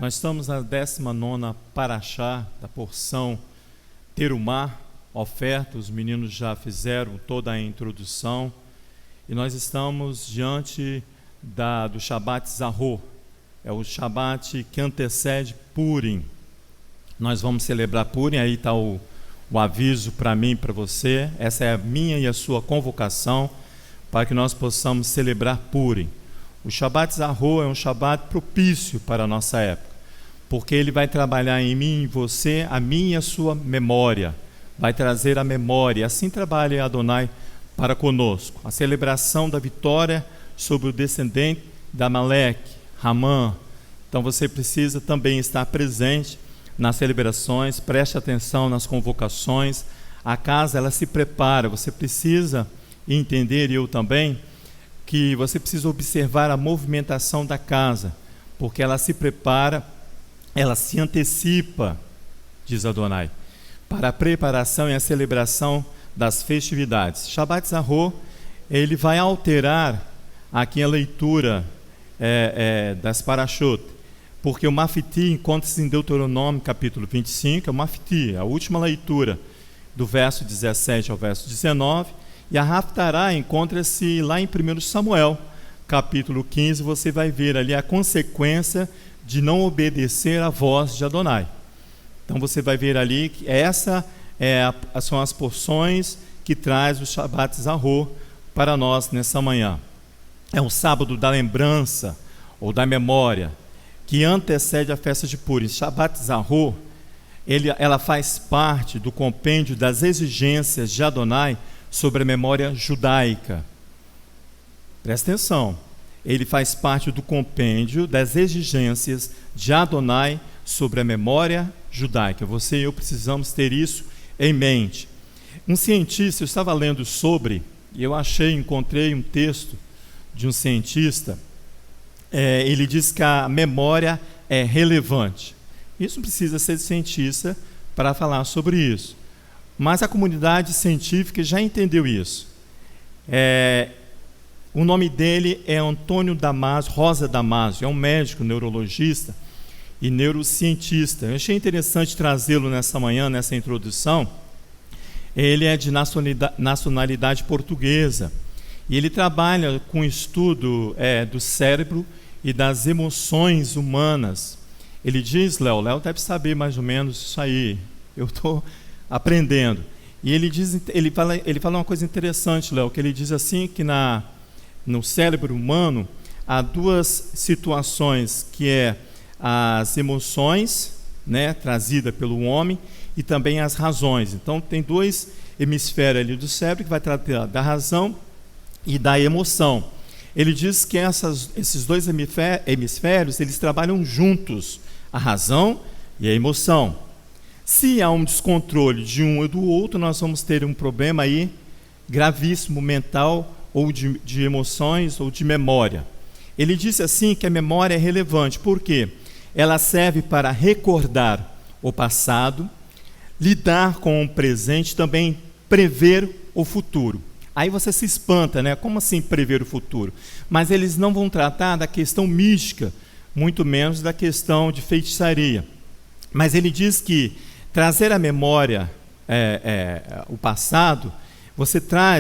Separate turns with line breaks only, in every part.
Nós estamos na 19ª Paraxá da porção Terumá, oferta. Os meninos já fizeram toda a introdução e nós estamos diante do Shabat Zahor. É o Shabat que antecede Purim. Nós vamos celebrar Purim. Aí está o aviso para mim e para você. Essa é a minha e a sua convocação para que nós possamos celebrar Purim. O Shabat Zahor é um Shabat propício para a nossa época, porque ele vai trabalhar em mim e em você a minha e a sua memória, vai trazer a memória. Assim trabalha Adonai para conosco. A celebração da vitória sobre o descendente de Amaleque, Ramã. Então você precisa também estar presente nas celebrações, preste atenção nas convocações. A casa, ela se prepara, você precisa entender, e eu também, que você precisa observar a movimentação da casa, porque ela se prepara, ela se antecipa, diz Adonai, para a preparação e a celebração das festividades. Shabat Zahor, ele vai alterar aqui a leitura das Parashot, porque o Mafiti encontra-se em Deuteronômio capítulo 25, é o Mafiti, a última leitura do verso 17 ao verso 19, e a Haftará encontra-se lá em 1 Samuel, capítulo 15, você vai ver ali a consequência de não obedecer à voz de Adonai. Então você vai ver ali que são as porções que traz o Shabat Zahor para nós nessa manhã. É um sábado da lembrança ou da memória, que antecede a festa de Purim. Shabat Zahor, ela faz parte do compêndio das exigências de Adonai sobre a memória judaica. Presta atenção, ele faz parte do compêndio das exigências de Adonai sobre a memória judaica. Você e eu precisamos ter isso em mente. Um cientista, eu estava lendo sobre, e eu encontrei um texto de um cientista, ele diz que a memória é relevante. Isso não precisa ser cientista para falar sobre isso, mas a comunidade científica já entendeu isso. O nome dele é Antônio Rosa Damasio, é um médico neurologista e neurocientista. Eu achei interessante trazê-lo nessa manhã, nessa introdução. Ele é de nacionalidade portuguesa e ele trabalha com o estudo do cérebro e das emoções humanas. Ele diz, Léo deve saber mais ou menos isso aí, eu estou aprendendo. E ele fala uma coisa interessante, Léo, que ele diz assim, que no cérebro humano há duas situações, que é as emoções, trazidas pelo homem, e também as razões. Então tem dois hemisférios ali do cérebro que vai tratar da razão e da emoção. Ele diz que esses dois hemisférios, eles trabalham juntos, a razão e a emoção. Se há um descontrole de um e do outro, nós vamos ter um problema aí gravíssimo mental, ou de emoções, ou de memória. Ele disse assim que a memória é relevante, porque ela serve para recordar o passado, lidar com o presente, também prever o futuro. Aí você se espanta, Como assim prever o futuro? Mas eles não vão tratar da questão mística, muito menos da questão de feitiçaria. Mas ele diz que trazer à memória o passado,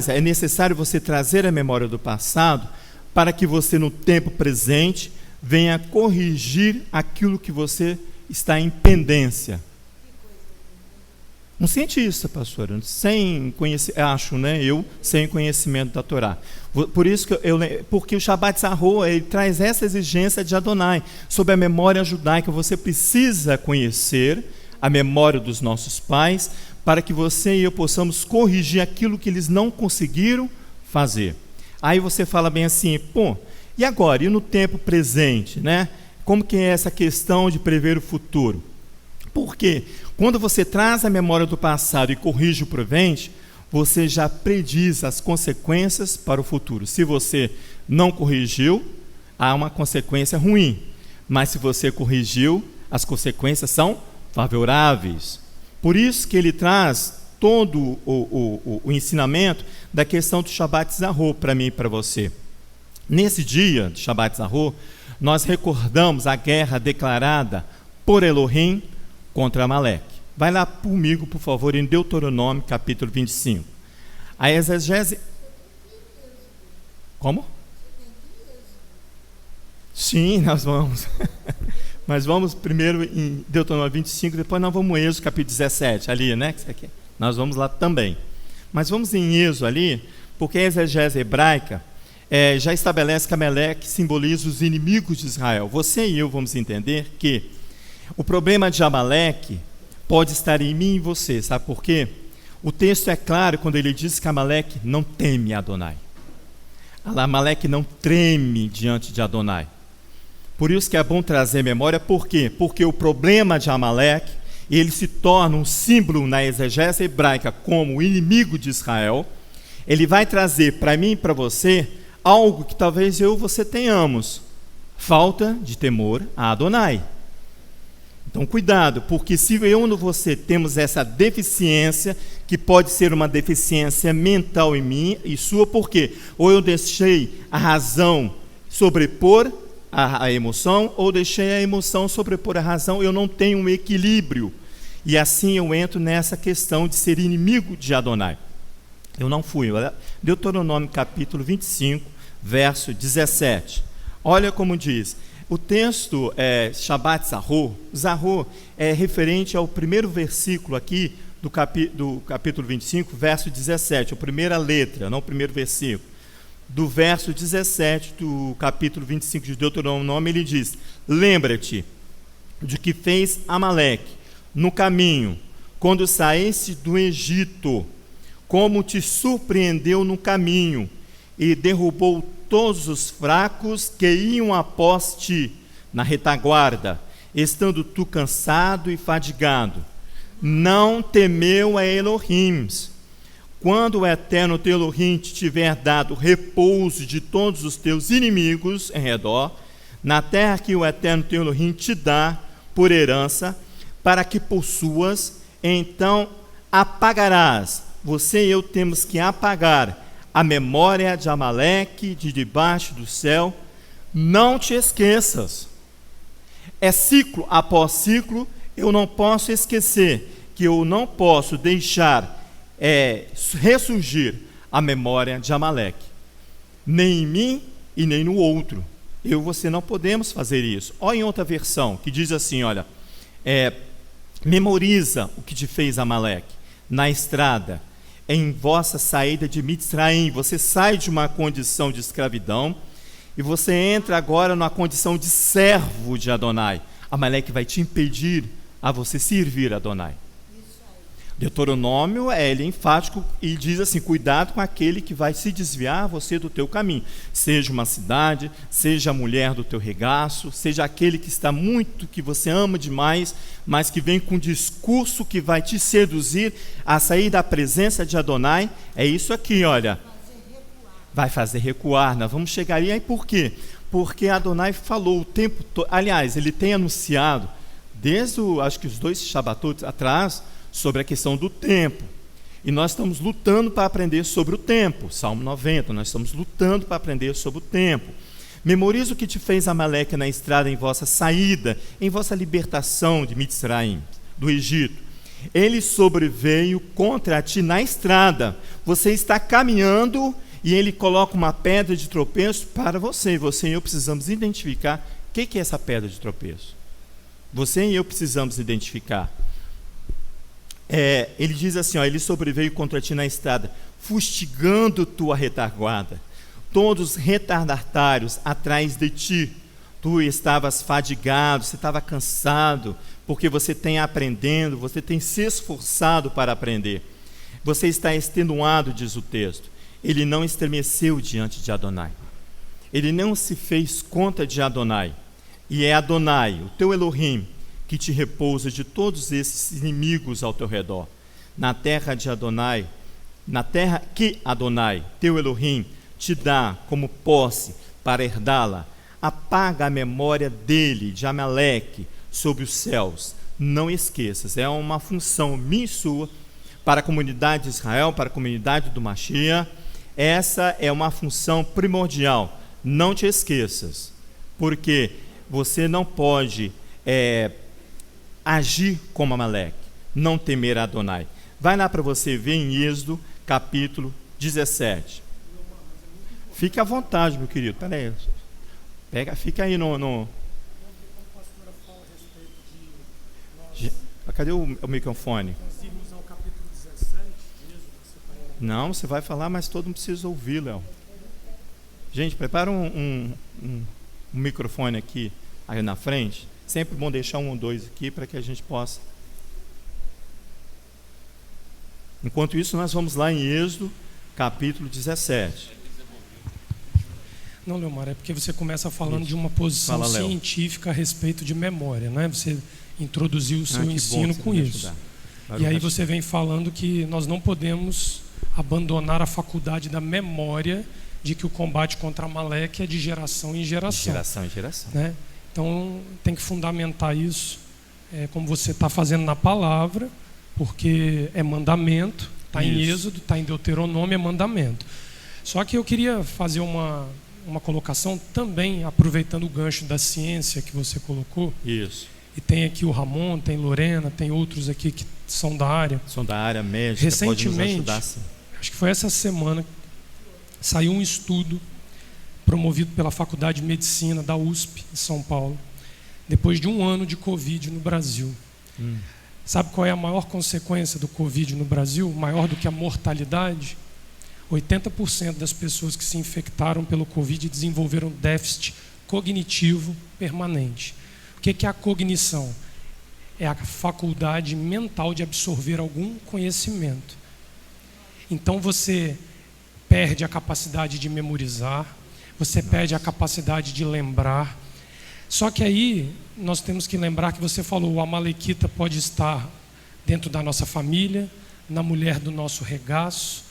é necessário você trazer a memória do passado para que você, no tempo presente, venha corrigir aquilo que você está em pendência. Um cientista, pastora, sem conhecimento da Torá. Por isso porque o Shabat Zahor, ele traz essa exigência de Adonai sobre a memória judaica. Você precisa conhecer a memória dos nossos pais para que você e eu possamos corrigir aquilo que eles não conseguiram fazer. Aí você fala bem assim, e agora? E no tempo presente, Como que é essa questão de prever o futuro? Porque quando você traz a memória do passado e corrige o presente, você já prediz as consequências para o futuro. Se você não corrigiu, há uma consequência ruim. Mas se você corrigiu, as consequências são favoráveis. Por isso que ele traz todo o ensinamento da questão do Shabat Zahor para mim e para você. Nesse dia de Shabat Zahor, nós recordamos a guerra declarada por Elohim contra Amaleque. Vai lá comigo, por favor, em Deuteronômio, capítulo 25. A exegese... Como? Sim, nós vamos. Mas vamos primeiro em Deuteronômio 25, depois nós vamos em Êxodo, capítulo 17, ali, né? Nós vamos lá também. Mas vamos em Êxodo ali, porque a exegese hebraica já estabelece que Amaleque simboliza os inimigos de Israel. Você e eu vamos entender que o problema de Amaleque pode estar em mim e você, sabe por quê? O texto é claro quando ele diz que Amaleque não teme Adonai. Amaleque não treme diante de Adonai. Por isso que é bom trazer memória, por quê? Porque o problema de Amaleque, ele se torna um símbolo na exegese hebraica como o inimigo de Israel. Ele vai trazer para mim e para você algo que talvez eu e você tenhamos: falta de temor a Adonai. Então cuidado, porque se eu e você temos essa deficiência, que pode ser uma deficiência mental em mim e sua, por quê? Ou eu deixei a razão sobrepor a emoção, ou deixei a emoção sobrepor a razão, eu não tenho um equilíbrio. E assim eu entro nessa questão de ser inimigo de Adonai. Eu não fui. Deuteronômio capítulo 25, verso 17. Olha como diz. O texto é Shabbat Zahor. Zahor é referente ao primeiro versículo aqui do capítulo 25, verso 17, a primeira letra, não o primeiro versículo. Do verso 17 do capítulo 25 de Deuteronômio, ele diz: lembra-te de que fez Amaleque no caminho, quando saísse do Egito, como te surpreendeu no caminho, e derrubou todos os fracos que iam após ti, na retaguarda, estando tu cansado e fadigado. Não temeu a Elohim. Quando o eterno teu Elohim te tiver dado repouso de todos os teus inimigos em redor, na terra que o eterno teu Elohim te dá por herança, para que possuas, então apagarás. Você e eu temos que apagar a memória de Amaleque de debaixo do céu. Não te esqueças. É ciclo após ciclo. Eu não posso esquecer, que eu não posso deixar ressurgir a memória de Amaleque, nem em mim e nem no outro. Eu e você não podemos fazer isso. Olha em outra versão, que diz assim, olha, memoriza o que te fez Amaleque na estrada, em vossa saída de Mitzraim. Você sai de uma condição de escravidão e você entra agora numa condição de servo de Adonai. Amaleque vai te impedir a você servir a Adonai. Deuteronômio ele é enfático e diz assim: cuidado com aquele que vai se desviar você do teu caminho, seja uma cidade, seja a mulher do teu regaço, seja aquele que está muito, que você ama demais, mas que vem com um discurso que vai te seduzir a sair da presença de Adonai. É isso aqui, olha, vai fazer recuar. Nós vamos chegar aí por quê? Porque Adonai falou o tempo todo, aliás, ele tem anunciado desde acho que os 2 Shabatot atrás, sobre a questão do tempo. E nós estamos lutando para aprender sobre o tempo. Salmo 90, nós estamos lutando para aprender sobre o tempo. Memoriza o que te fez Amaleque na estrada em vossa saída, em vossa libertação de Mitzraim, do Egito. Ele sobreveio contra ti na estrada. Você está caminhando e ele coloca uma pedra de tropeço para você. Você e eu precisamos identificar o que é essa pedra de tropeço. Você e eu precisamos identificar. Ele diz assim, ele sobreveio contra ti na estrada, fustigando tua retaguarda, todos retardatários atrás de ti. Tu estavas fadigado, você estava cansado, porque você tem aprendendo, você tem se esforçado para aprender. Você está extenuado, diz o texto. Ele não estremeceu diante de Adonai. Ele não se fez contra de Adonai. E é Adonai, o teu Elohim, que te repousa de todos esses inimigos ao teu redor. Na terra de Adonai, na terra que Adonai, teu Elohim, te dá como posse para herdá-la, apaga a memória dele, de Amaleque, sobre os céus. Não esqueças, é uma função minha e sua, para a comunidade de Israel, para a comunidade do Mashiach. Essa é uma função primordial. Não te esqueças, porque você não pode agir como Amaleque, não temer a Adonai. Vai lá para você ver em Êxodo, capítulo 17. Fique à vontade, meu querido. Peraí. Fica aí no... Cadê o microfone? Não, você vai falar, mas todo mundo precisa ouvir, Léo. Gente, prepara um microfone aqui aí na frente. Sempre bom deixar um ou dois aqui para que a gente possa. Enquanto isso, nós vamos lá em Êxodo, capítulo 17.
Não, Leomar, é porque você começa falando de uma posição científica a respeito de memória, né? Você introduziu o seu ensino com isso. E aí você vem falando que nós não podemos abandonar a faculdade da memória, de que o combate contra Amaleque é de geração em geração. De
geração em geração.
Né? Então, tem que fundamentar isso, como você está fazendo na palavra, porque é mandamento, está em Êxodo, está em Deuteronômio, é mandamento. Só que eu queria fazer uma colocação também, aproveitando o gancho da ciência que você colocou.
Isso.
E tem aqui o Ramon, tem Lorena, tem outros aqui que são da área.
São da área médica,
recentemente,
pode nos ajudar, sim.
Acho que foi essa semana, saiu um estudo promovido pela Faculdade de Medicina da USP, em São Paulo, depois de 1 ano de Covid no Brasil. Sabe qual é a maior consequência do Covid no Brasil? Maior do que a mortalidade? 80% das pessoas que se infectaram pelo Covid desenvolveram déficit cognitivo permanente. O que é a cognição? É a faculdade mental de absorver algum conhecimento. Então você perde a capacidade de memorizar, você perde a capacidade de lembrar. Só que aí nós temos que lembrar que você falou, o amalequita pode estar dentro da nossa família, na mulher do nosso regaço,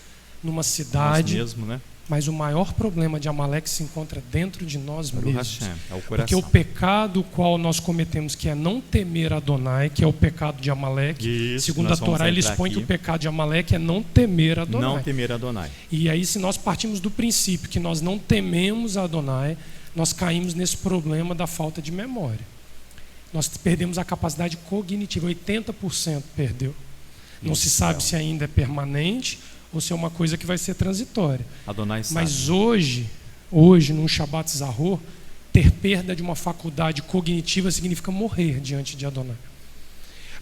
numa cidade,
mesmo, né?
Mas o maior problema de Amaleque se encontra dentro de nós mesmos.
É o coração.
Porque o pecado qual nós cometemos, que é não temer Adonai, que é o pecado de Amaleque, segundo a Torá, ele expõe que o pecado de Amaleque é não temer Adonai.
Não temer Adonai.
E aí, se nós partimos do princípio que nós não tememos Adonai, nós caímos nesse problema da falta de memória. Nós perdemos a capacidade cognitiva, 80% perdeu. Não se sabe se ainda é permanente ou se é uma coisa que vai ser transitória.
Adonai sabe.
Mas hoje, num Shabbat Zahor, ter perda de uma faculdade cognitiva significa morrer diante de Adonai.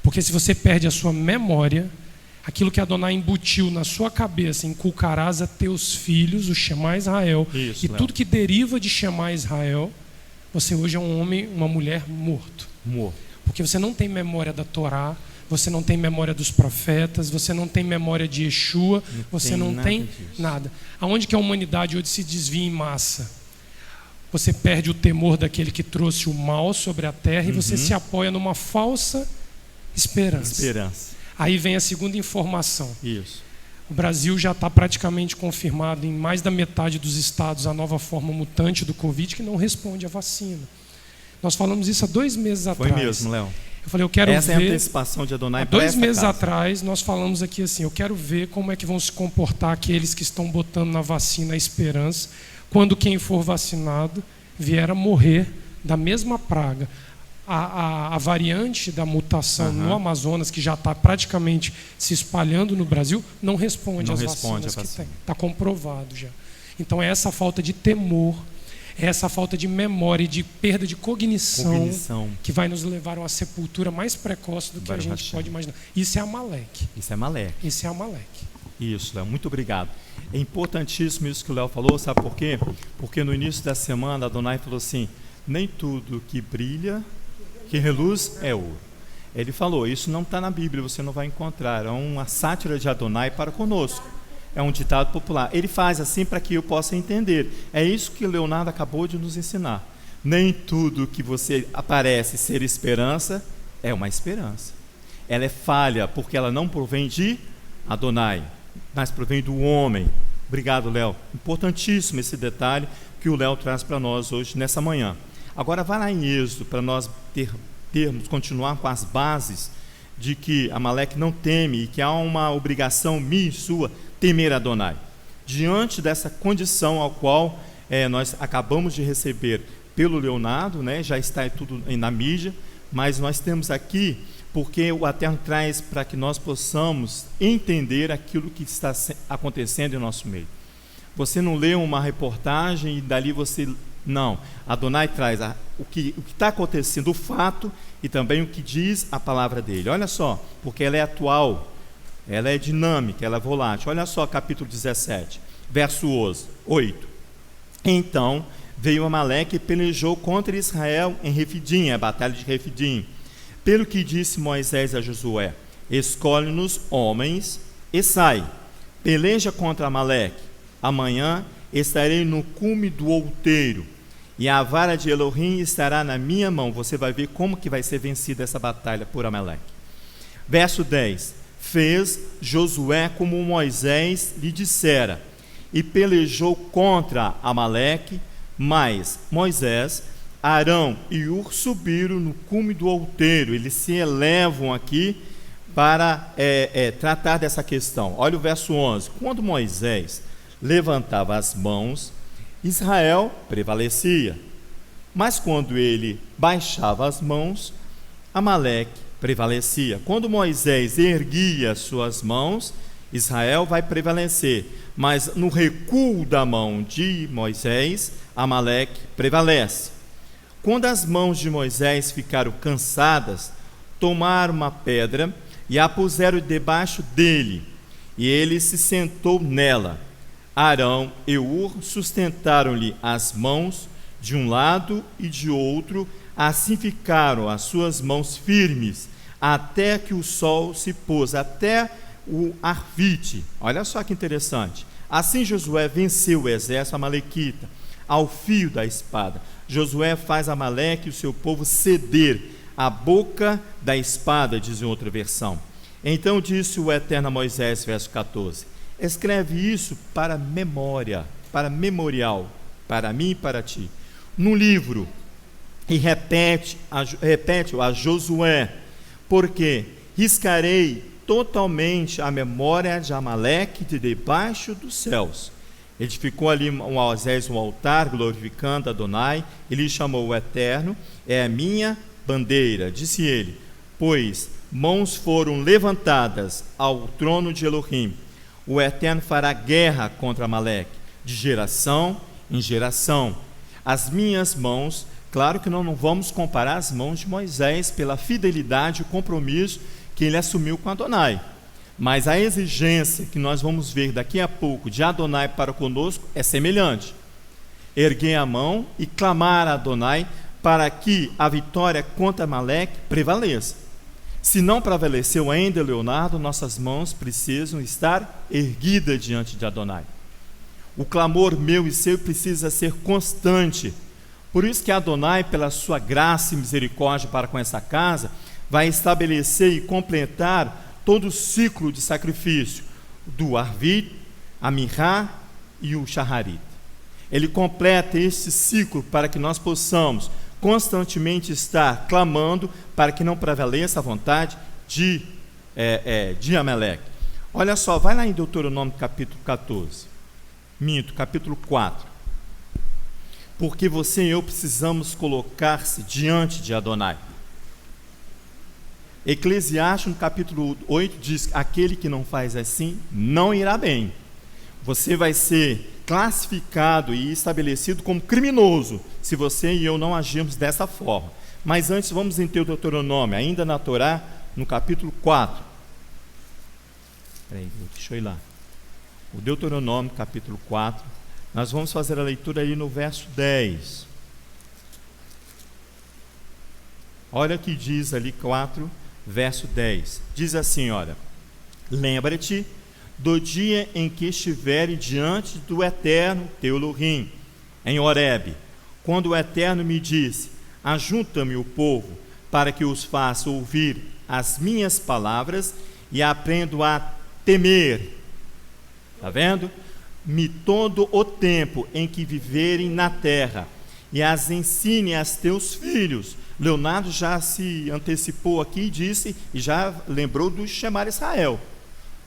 Porque se você perde a sua memória, aquilo que Adonai embutiu na sua cabeça, inculcarás a teus filhos, o Shema Israel,
isso,
e tudo que deriva de Shema Israel, você hoje é um homem, uma mulher morto. Porque você não tem memória da Torá, você não tem memória dos profetas, você não tem memória de Yeshua, você não tem nada. Aonde que a humanidade hoje se desvia em massa? Você perde o temor daquele que trouxe o mal sobre a terra e você se apoia numa falsa esperança. Aí vem a segunda informação.
Isso.
O Brasil já está praticamente confirmado em mais da metade dos estados a nova forma mutante do Covid que não responde à vacina. Nós falamos isso há 2 meses atrás.
Foi mesmo, Léo.
Eu falei, eu quero ver...
Essa é a antecipação de Adonai.
Há 2 meses atrás, nós falamos aqui assim, eu quero ver como é que vão se comportar aqueles que estão botando na vacina a esperança, quando quem for vacinado vier a morrer da mesma praga. A variante da mutação no Amazonas, que já está praticamente se espalhando no Brasil, não responde às vacinas que tem. Está comprovado já. Então é essa falta de temor, é essa falta de memória e de perda de cognição que vai nos levar a uma sepultura mais precoce do que a gente pode imaginar. Isso é Amaleque.
Isso é Amaleque.
Isso é Amaleque.
Isso, Léo, muito obrigado. É importantíssimo isso que o Léo falou, sabe por quê? Porque no início da semana, Adonai falou assim, nem tudo que brilha, que reluz é ouro. Ele falou, isso não está na Bíblia, você não vai encontrar. É uma sátira de Adonai para conosco. É um ditado popular. Ele faz assim para que eu possa entender. É isso que o Leonardo acabou de nos ensinar. Nem tudo que você aparece ser esperança é uma esperança. Ela é falha porque ela não provém de Adonai, mas provém do homem. Obrigado, Léo. Importantíssimo esse detalhe que o Léo traz para nós hoje, nessa manhã. Agora vai lá em Êxodo para nós continuar com as bases de que Amaleque não teme e que há uma obrigação minha e sua temer Adonai. Diante dessa condição ao qual nós acabamos de receber pelo Leonardo, né, já está tudo na mídia, mas nós temos aqui porque o Eterno traz para que nós possamos entender aquilo que está acontecendo em nosso meio. Você não lê uma reportagem e dali você... Não, Adonai traz o que está acontecendo, o fato, e também o que diz a palavra dele. Olha só, porque ela é atual, ela é dinâmica, ela é volátil. Olha só, capítulo 17, verso 8. Então veio Amaleque e pelejou contra Israel em Refidim, a batalha de Refidim. Pelo que disse Moisés a Josué: escolhe-nos homens e sai, peleja contra Amaleque. Amanhã estarei no cume do outeiro, e a vara de Elohim estará na minha mão. Você vai ver como que vai ser vencida essa batalha por Amaleque. Verso 10. Fez Josué como Moisés lhe dissera, e pelejou contra Amaleque, mas Moisés, Arão e Hur subiram no cume do outeiro. Eles se elevam aqui para tratar dessa questão. Olha o verso 11. Quando Moisés levantava as mãos, Israel prevalecia. Mas quando ele baixava as mãos, Amaleque prevalecia. Quando Moisés erguia suas mãos, Israel vai prevalecer. Mas no recuo da mão de Moisés, Amaleque prevalece. Quando as mãos de Moisés ficaram cansadas, tomaram uma pedra e a puseram debaixo dele, e ele se sentou nela. Arão e Hur sustentaram-lhe as mãos de um lado e de outro, assim ficaram as suas mãos firmes, até que o sol se pôs, até o Arvite. Olha só que interessante. Assim Josué venceu o exército amalequita ao fio da espada. Josué faz Amaleque e o seu povo ceder à boca da espada, diz em outra versão. Então disse o Eterno a Moisés, verso 14: escreve isso para memória, para memorial, para mim e para ti, no livro, e repete-o a Josué, porque riscarei totalmente a memória de Amaleque de debaixo dos céus. Edificou ali Moisés um altar, glorificando Adonai, e lhe chamou o Eterno, é a minha bandeira. Disse ele, pois mãos foram levantadas ao trono de Elohim. O Eterno fará guerra contra Amaleque, de geração em geração. As minhas mãos, claro que não vamos comparar as mãos de Moisés pela fidelidade e compromisso que ele assumiu com Adonai. Mas a exigência que nós vamos ver daqui a pouco de Adonai para conosco é semelhante. Erguer a mão e clamar a Adonai para que a vitória contra Amaleque prevaleça. Se não prevaleceu ainda, Leonardo, nossas mãos precisam estar erguidas diante de Adonai. O clamor meu e seu precisa ser constante. Por isso que Adonai, pela sua graça e misericórdia para com essa casa, vai estabelecer e completar todo o ciclo de sacrifício do Arvit, a Mirá e o Shaharit. Ele completa este ciclo para que nós possamos constantemente estar clamando para que não prevaleça a vontade de Amaleque. Olha só, vai lá em Deuteronômio capítulo 14, capítulo 4. Porque você e eu precisamos colocar-se diante de Adonai. Eclesiastes no capítulo 8 diz, aquele que não faz assim não irá bem. Você vai ser classificado e estabelecido como criminoso se você e eu não agirmos dessa forma. Mas antes vamos em Deuteronômio, ainda na Torá, no capítulo 4. Deixa eu ir lá. O Deuteronômio, capítulo 4. Nós vamos fazer a leitura aí no verso 10. Olha o que diz ali 4, verso 10. Diz assim, olha: lembra-te do dia em que estiverem diante do Eterno teu Elohim, em Horebe, quando o Eterno me disse, ajunta-me o povo, para que os faça ouvir as minhas palavras e aprendo a temer. Está vendo? Me todo o tempo em que viverem na terra, e as ensine aos teus filhos. Leonardo já se antecipou aqui e disse, e já lembrou do chamar Israel.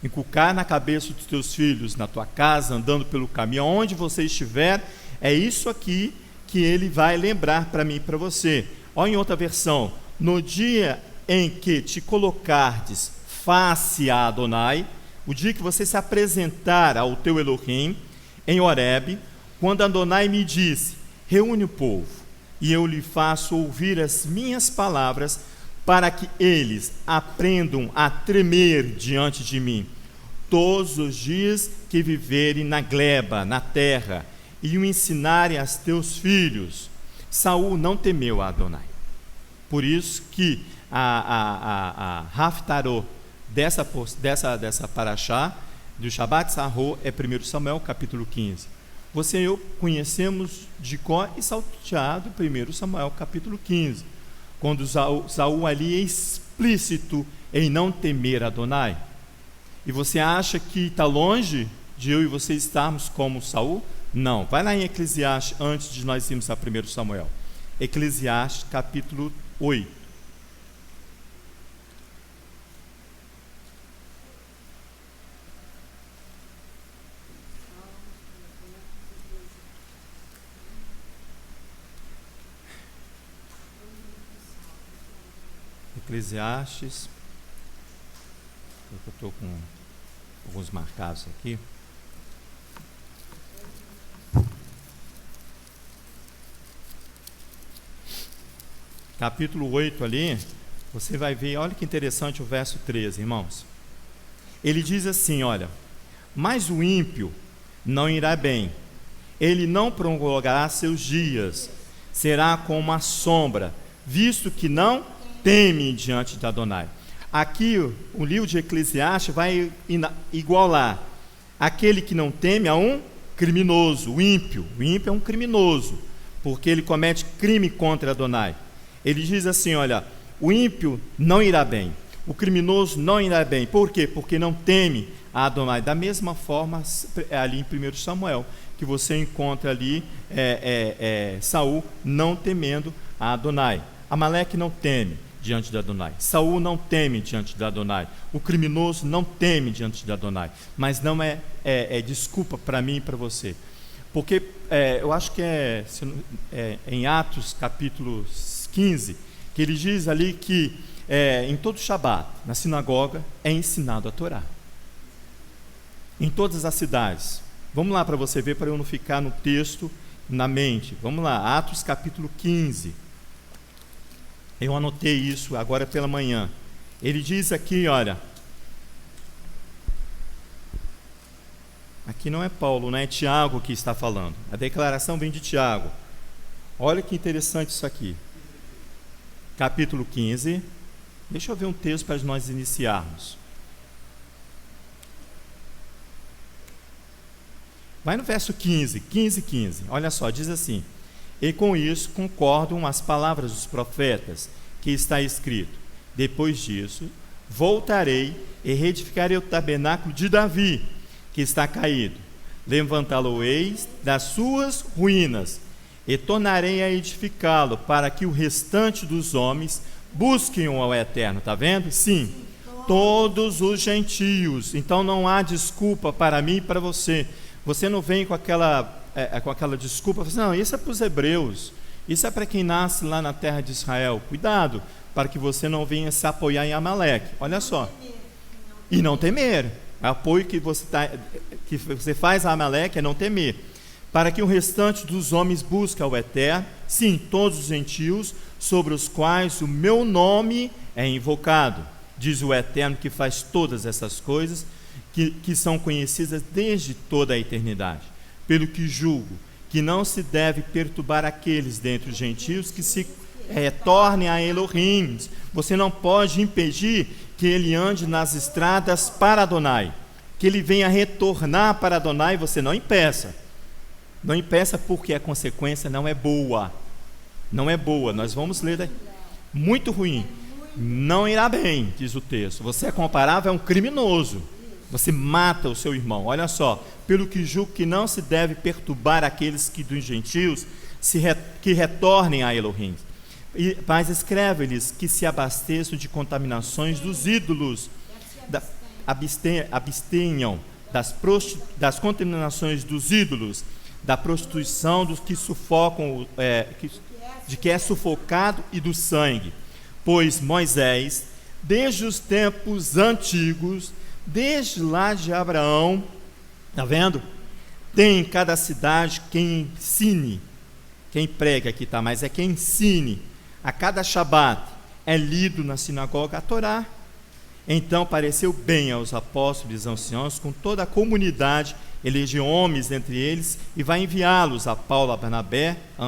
Inculcar na cabeça dos teus filhos, na tua casa, andando pelo caminho, onde você estiver, é isso aqui que ele vai lembrar para mim e para você. Olha em outra versão, no dia em que te colocardes face a Adonai, o dia que você se apresentar ao teu Elohim, em Horebe, quando Adonai me disse, reúne o povo, e eu lhe faço ouvir as minhas palavras, para que eles aprendam a tremer diante de mim, todos os dias que viverem na gleba, na terra, e o ensinarem a teus filhos. Saul não temeu a Adonai. Por isso que a Haftarô dessa paraxá, do Shabbat Sarro, é 1 Samuel capítulo 15. Você e eu conhecemos de cor e salteado 1 Samuel capítulo 15, quando Saul ali é explícito em não temer Adonai. E você acha que está longe de eu e você estarmos como Saul? Não. Vai lá em Eclesiastes, antes de nós irmos a 1 Samuel. Eclesiastes capítulo 8. Eclesiastes, eu estou com alguns marcados aqui. Capítulo 8 ali, você vai ver, olha que interessante o verso 13, irmãos. Ele diz assim, olha, mas o ímpio não irá bem, ele não prolongará seus dias, será como uma sombra, visto que não teme diante de Adonai. Aqui o livro de Eclesiastes vai igualar aquele que não teme a um criminoso, o ímpio. O ímpio é um criminoso, porque ele comete crime contra Adonai. Ele diz assim, olha, o ímpio não irá bem, o criminoso não irá bem. Por quê? Porque não teme a Adonai. Da mesma forma, ali em 1 Samuel, que você encontra ali Saul não temendo a Adonai. Amaleque não teme diante de Adonai. Saul não teme diante de Adonai. O criminoso não teme diante de Adonai. Mas não é desculpa para mim e para você. Porque eu acho que em Atos capítulo 15, que ele diz ali que em todo Shabat, na sinagoga, é ensinado a Torá. Em todas as cidades. Vamos lá para você ver, para eu não ficar no texto, na mente. Vamos lá, Atos capítulo 15. Eu anotei isso agora pela manhã. Ele diz aqui, olha, aqui não é Paulo, não é Tiago que está falando. A declaração vem de Tiago. Olha que interessante isso aqui. Capítulo 15. Deixa eu ver um texto para nós iniciarmos. Vai no verso 15. Olha só, diz assim: e com isso concordam as palavras dos profetas, que está escrito: depois disso, voltarei e reedificarei o tabernáculo de Davi, que está caído. Levantá-lo-eis das suas ruínas, e tornarei a edificá-lo, para que o restante dos homens busquem ao Eterno. Está vendo? Sim. Todos os gentios. Então não há desculpa para mim e para você. Você não vem com aquela desculpa, assim, não, isso é para os hebreus, isso é para quem nasce lá na terra de Israel. Cuidado, para que você não venha se apoiar em Amaleque. Olha só. E não temer. O apoio que você faz a Amaleque é não temer. Para que o restante dos homens busque ao Eterno, sim, todos os gentios, sobre os quais o meu nome é invocado. Diz o Eterno, que faz todas essas coisas, que são conhecidas desde toda a eternidade. Pelo que julgo que não se deve perturbar aqueles dentre os gentios que se tornem a Elohim. Você não pode impedir que ele ande nas estradas para Adonai, que ele venha retornar para Adonai. Você não impeça. Não impeça, porque a consequência não é boa. Não é boa. Nós vamos ler. Muito ruim. Não irá bem, diz o texto. Você é comparável a um criminoso. Você mata o seu irmão. Olha só. Pelo que julgo que não se deve perturbar aqueles que dos gentios que retornem a Elohim. Mas escreve-lhes que se abasteçam de contaminações dos ídolos. Abstenham das contaminações dos ídolos, da prostituição, dos que sufocam, de que é sufocado, e do sangue. pois Moisés, desde os tempos antigos, desde lá de Abraão, está vendo? Tem em cada cidade quem ensine, quem prega aqui, tá? Mas é quem ensine. A cada Shabat é lido na sinagoga a Torá. Então pareceu bem aos apóstolos e anciãos, com toda a comunidade, eleger homens entre eles, e vai enviá-los a Paulo, a Barnabé, a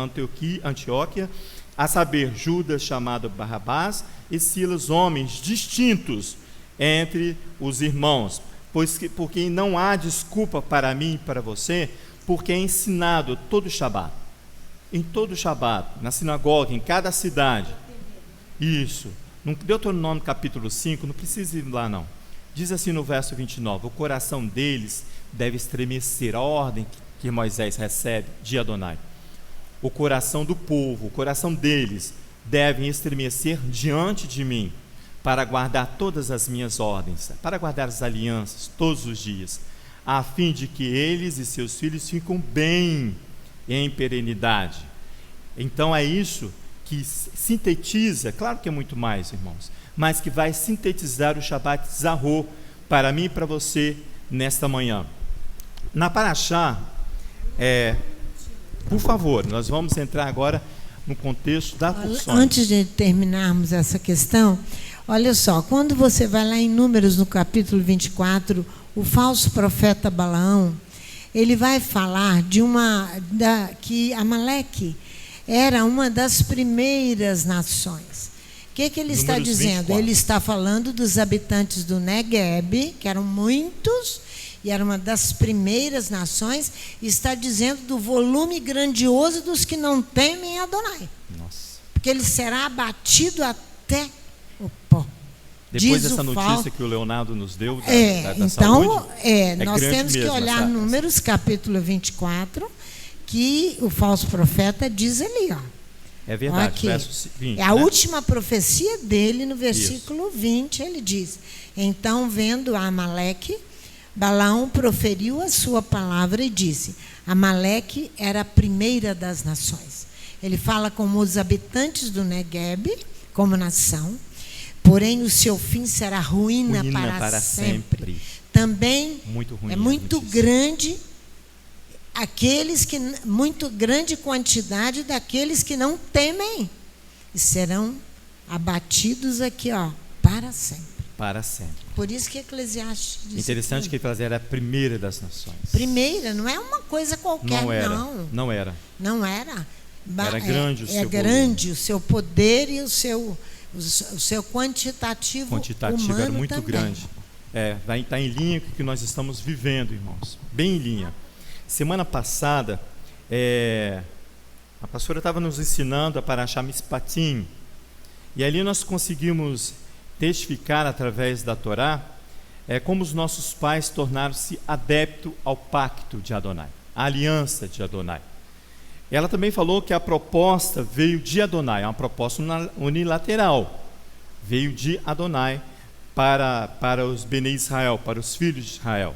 Antioquia, a saber, Judas, chamado Barrabás, e Silas, homens distintos entre os irmãos, porque não há desculpa para mim e para você, porque é ensinado todo Shabat, em todo Shabat, na sinagoga, em cada cidade. Isso. No Deuteronômio capítulo 5, não precisa ir lá não. Diz assim no verso 29, o coração deles deve estremecer, a ordem que Moisés recebe de Adonai. O coração do povo, o coração deles devem estremecer diante de mim, para guardar todas as minhas ordens, para guardar as alianças todos os dias, a fim de que eles e seus filhos fiquem bem em perenidade. Então é isso que sintetiza, claro que é muito mais, irmãos, mas que vai sintetizar o Shabbat Zahor para mim e para você nesta manhã. Na Parashá, por favor, nós vamos entrar agora no contexto da porção.
Antes de terminarmos essa questão, olha só, quando você vai lá em Números, no capítulo 24, o falso profeta Balaão, ele vai falar que Amaleque era uma das primeiras nações. O que ele está dizendo? 24. Ele está falando dos habitantes do Negueb, que eram muitos, e era uma das primeiras nações, e está dizendo do volume grandioso dos que não temem Adonai. Nossa. Porque ele será abatido até o pó.
Depois dessa notícia que o Leonardo nos deu da
então,
saúde,
nós temos que olhar Números capítulo 24, que o falso profeta diz ali, ó.
É verdade, verso 20.
É a última profecia dele, no versículo 20, ele diz: então, vendo Amaleque, Balaão proferiu a sua palavra e disse: Amaleque era a primeira das nações. Ele fala como os habitantes do Negueb, como nação, porém o seu fim será ruína para sempre. Também muito ruim, muito grande muito grande quantidade daqueles que não temem, e serão abatidos aqui, ó, para sempre.
Para sempre.
Por isso que Eclesiastes diz.
Interessante que ele fazia, era a primeira das nações.
Primeira, não é uma coisa qualquer,
não era.
Era
grande o seu
grande o seu poder e o seu quantitativo humano
era muito
também.
grande. Vai estar em linha com o que nós estamos vivendo, irmãos. Bem em linha. Semana passada, a pastora estava nos ensinando a Parashá Mishpatim, e ali nós conseguimos testificar através da Torá como os nossos pais tornaram-se adeptos ao pacto de Adonai, a aliança de Adonai. Ela também falou que a proposta veio de Adonai, é uma proposta unilateral, veio de Adonai para os Bnei Israel, para os filhos de Israel.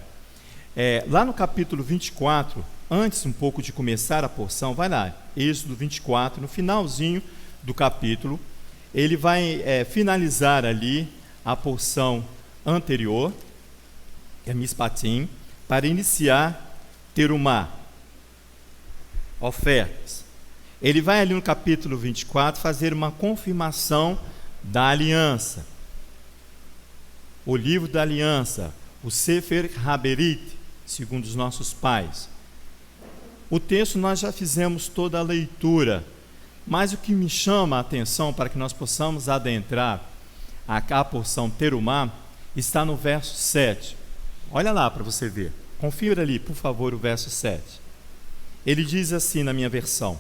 Lá no capítulo 24, antes um pouco de começar a porção, vai lá, Êxodo 24, no finalzinho do capítulo, ele vai finalizar ali a porção anterior, que é Mishpatim, para iniciar Terumá, ofertas. Ele vai ali no capítulo 24 fazer uma confirmação da aliança, o livro da aliança, o Sefer Haberit, segundo os nossos pais. O texto nós já fizemos toda a leitura, mas o que me chama a atenção para que nós possamos adentrar a porção Terumá está no verso 7. Olha lá para você ver, confira ali, por favor, o verso 7. Ele diz assim na minha versão: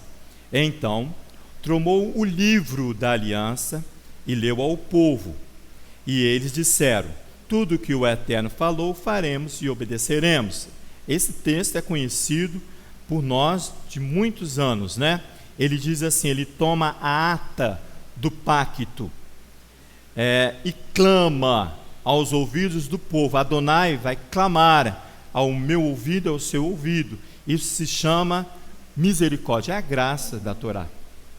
então tomou o livro da aliança e leu ao povo, e eles disseram: tudo que o Eterno falou faremos e obedeceremos. Esse texto é conhecido por nós de muitos anos, né? Ele diz assim, ele toma a ata do pacto e clama aos ouvidos do povo. Adonai vai clamar ao meu ouvido, ao seu ouvido. Isso se chama misericórdia, é a graça da Torá,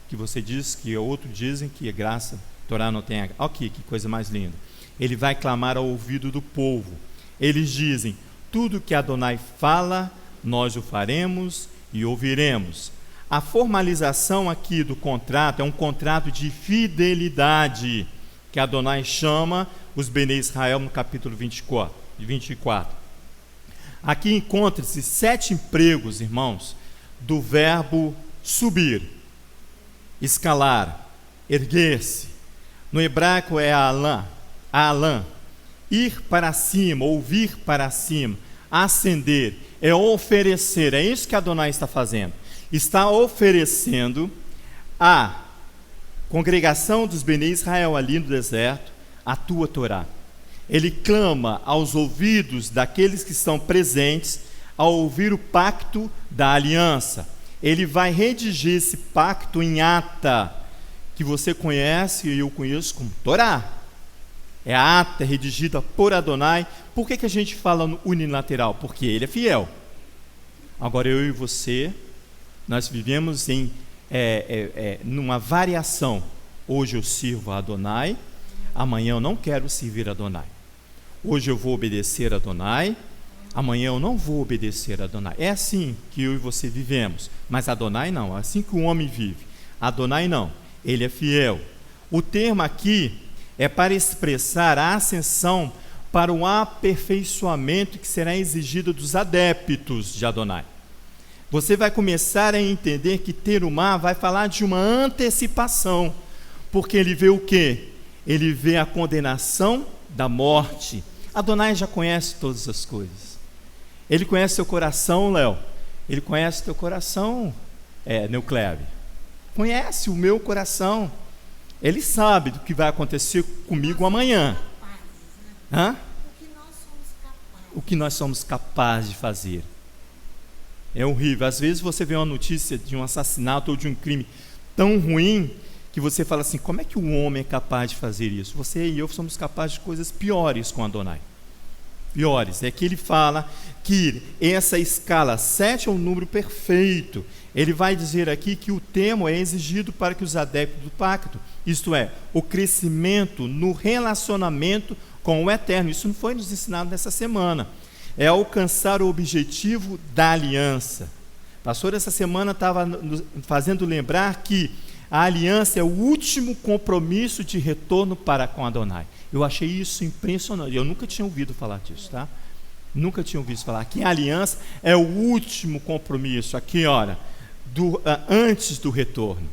que você diz, que outros dizem que é graça Torá não tem H. Aqui, que coisa mais linda. Ele vai clamar ao ouvido do povo. Eles dizem: tudo que Adonai fala, nós o faremos e ouviremos. A formalização aqui do contrato é um contrato de fidelidade, que Adonai chama os Bnei Israel no capítulo 24. Aqui encontram-se 7 empregos, irmãos, do verbo subir, escalar, erguer-se. No hebraico é alan, ir para cima, ouvir para cima, ascender, é oferecer. É isso que Adonai está fazendo. Está oferecendo à congregação dos Bnei Israel ali no deserto a tua Torá. Ele clama aos ouvidos daqueles que estão presentes ao ouvir o pacto da aliança. Ele vai redigir esse pacto em ata, que você conhece e eu conheço como Torá. É a ata redigida por Adonai. Por que a gente fala no unilateral? Porque ele é fiel. Agora eu e você, nós vivemos numa variação. Hoje eu sirvo a Adonai, amanhã eu não quero servir a Adonai. Hoje eu vou obedecer a Adonai, amanhã eu não vou obedecer a Adonai. É assim que eu e você vivemos, mas Adonai não, é assim que o homem vive. Adonai não, ele é fiel. O termo aqui é para expressar a ascensão para o aperfeiçoamento que será exigido dos adeptos de Adonai. Você vai começar a entender que Terumá vai falar de uma antecipação, porque ele vê o quê? Ele vê a condenação da morte. Adonai já conhece todas as coisas. Ele conhece seu coração, Léo. Ele conhece teu coração, Neucleve. Conhece o meu coração. Ele sabe do que vai acontecer comigo amanhã. Hã? O que nós somos capazes de fazer. É horrível. Às vezes você vê uma notícia de um assassinato ou de um crime tão ruim que você fala assim: como é que um homem é capaz de fazer isso? Você e eu somos capazes de coisas piores com Adonai. Piores. É que ele fala que essa escala 7 é um número perfeito. Ele vai dizer aqui que o termo é exigido para que os adeptos do pacto, isto é, o crescimento no relacionamento com o Eterno. Isso não foi nos ensinado nessa semana. É alcançar o objetivo da aliança. O pastor essa semana estava fazendo lembrar que a aliança é o último compromisso de retorno para com Adonai. Eu achei isso impressionante. Eu nunca tinha ouvido falar disso, tá? Nunca tinha ouvido falar que a aliança é o último compromisso, aqui, olha, antes do retorno.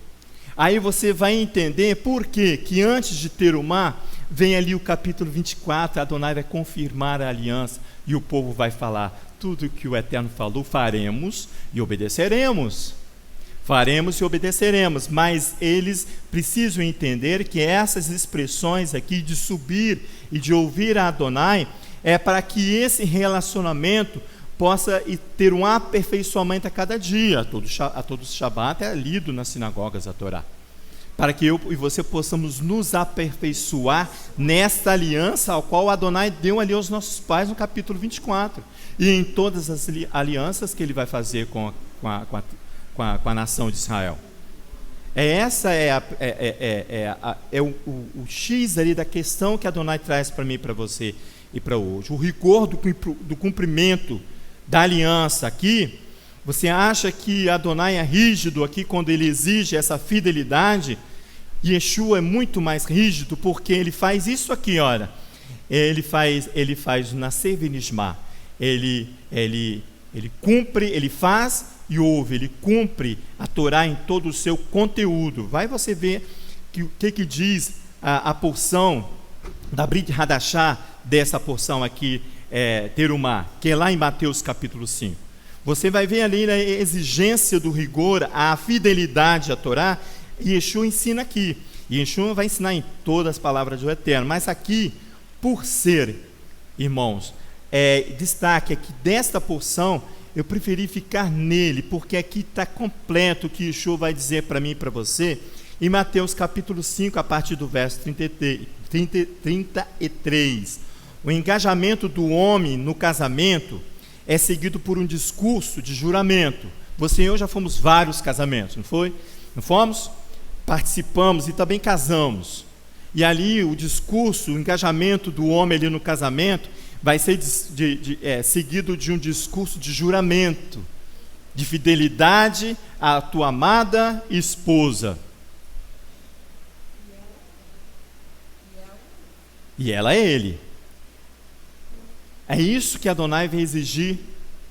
Aí você vai entender por quê, que antes de Terumá, vem ali o capítulo 24, Adonai vai confirmar a aliança e o povo vai falar: tudo que o Eterno falou, faremos e obedeceremos. Faremos e obedeceremos, mas eles precisam entender que essas expressões aqui de subir e de ouvir a Adonai é para que esse relacionamento possa ter um aperfeiçoamento a cada dia. A todo Shabat é lido nas sinagogas a Torá, para que eu e você possamos nos aperfeiçoar nesta aliança ao qual Adonai deu ali aos nossos pais no capítulo 24 e em todas as alianças que ele vai fazer com a nação de Israel. Essa o X ali da questão que Adonai traz para mim, para você e para hoje. O rigor do cumprimento da aliança aqui. Você acha que Adonai é rígido aqui quando ele exige essa fidelidade? Yeshua é muito mais rígido, porque ele faz isso aqui, olha. Ele faz o nascer venishma. Ele cumpre, ele faz e ouve, ele cumpre a Torá em todo o seu conteúdo. Vai você ver o que diz a porção da Brit Hadashah dessa porção aqui, Terumá, que é lá em Mateus capítulo 5. Você vai ver ali a exigência do rigor, a fidelidade à Torá, e Yeshua ensina aqui. E Yeshua vai ensinar em todas as palavras do Eterno. Mas aqui, por ser, irmãos, destaque aqui desta porção, eu preferi ficar nele, porque aqui está completo o que Yeshua vai dizer para mim e para você, em Mateus capítulo 5, a partir do verso 33. O engajamento do homem no casamento é seguido por um discurso de juramento. Você e eu já fomos vários casamentos, não foi? Não fomos? Participamos e também casamos. E ali o discurso, o engajamento do homem ali no casamento vai ser seguido de um discurso de juramento, de fidelidade à tua amada esposa. E ela é ele. É isso que Adonai vai exigir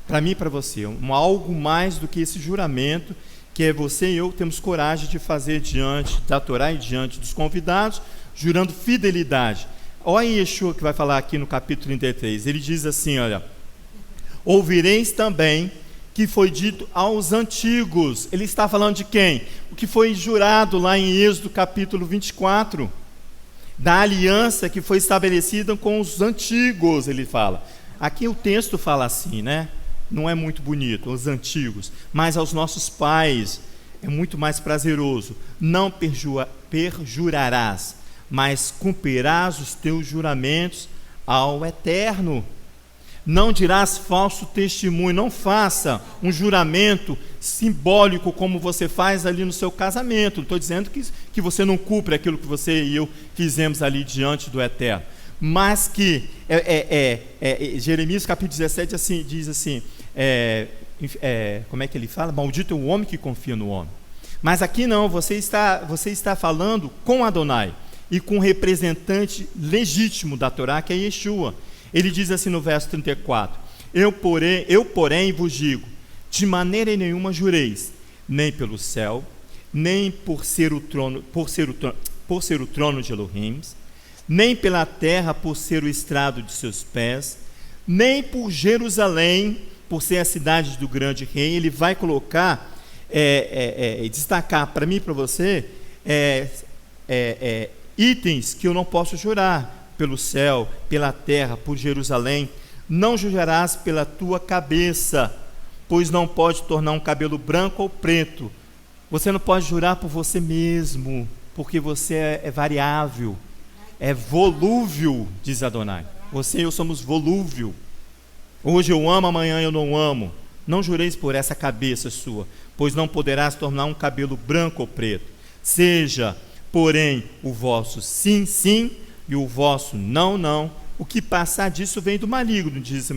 para mim e para você, algo mais do que esse juramento, que é você e eu temos coragem de fazer diante da Torá e diante dos convidados, jurando fidelidade. Olha Yeshua que vai falar aqui no capítulo 33, ele diz assim, olha, ouvireis também que foi dito aos antigos. Ele está falando de quem? O que foi jurado lá em Êxodo capítulo 24, da aliança que foi estabelecida com os antigos, ele fala. Aqui o texto fala assim, né? Não é muito bonito, os antigos, mas aos nossos pais é muito mais prazeroso. Não perjurarás, mas cumprirás os teus juramentos ao Eterno. Não dirás falso testemunho, não faça um juramento simbólico como você faz ali no seu casamento. Não estou dizendo que você não cumpre aquilo que você e eu fizemos ali diante do Eterno, mas que Jeremias capítulo 17 assim, diz assim, como é que ele fala? Maldito é o homem que confia no homem. Mas aqui não, você está falando com Adonai e com o representante legítimo da Torá, que é Yeshua. Ele diz assim no verso 34, eu porém vos digo, de maneira nenhuma jureis, nem pelo céu, nem por ser o trono de Elohim, nem pela terra por ser o estrado de seus pés, nem por Jerusalém, por ser a cidade do grande rei. Ele vai colocar, destacar para mim e para você, itens que eu não posso jurar, pelo céu, pela terra, por Jerusalém. Não jurarás pela tua cabeça, pois não pode tornar um cabelo branco ou preto. Você não pode jurar por você mesmo, porque você é variável, é volúvel, diz Adonai. Você e eu somos volúvel. Hoje eu amo, amanhã eu não amo. Não jureis por essa cabeça sua, pois não poderás tornar um cabelo branco ou preto. Seja, porém, o vosso sim, sim, e o vosso não, não. O que passar disso vem do maligno, diz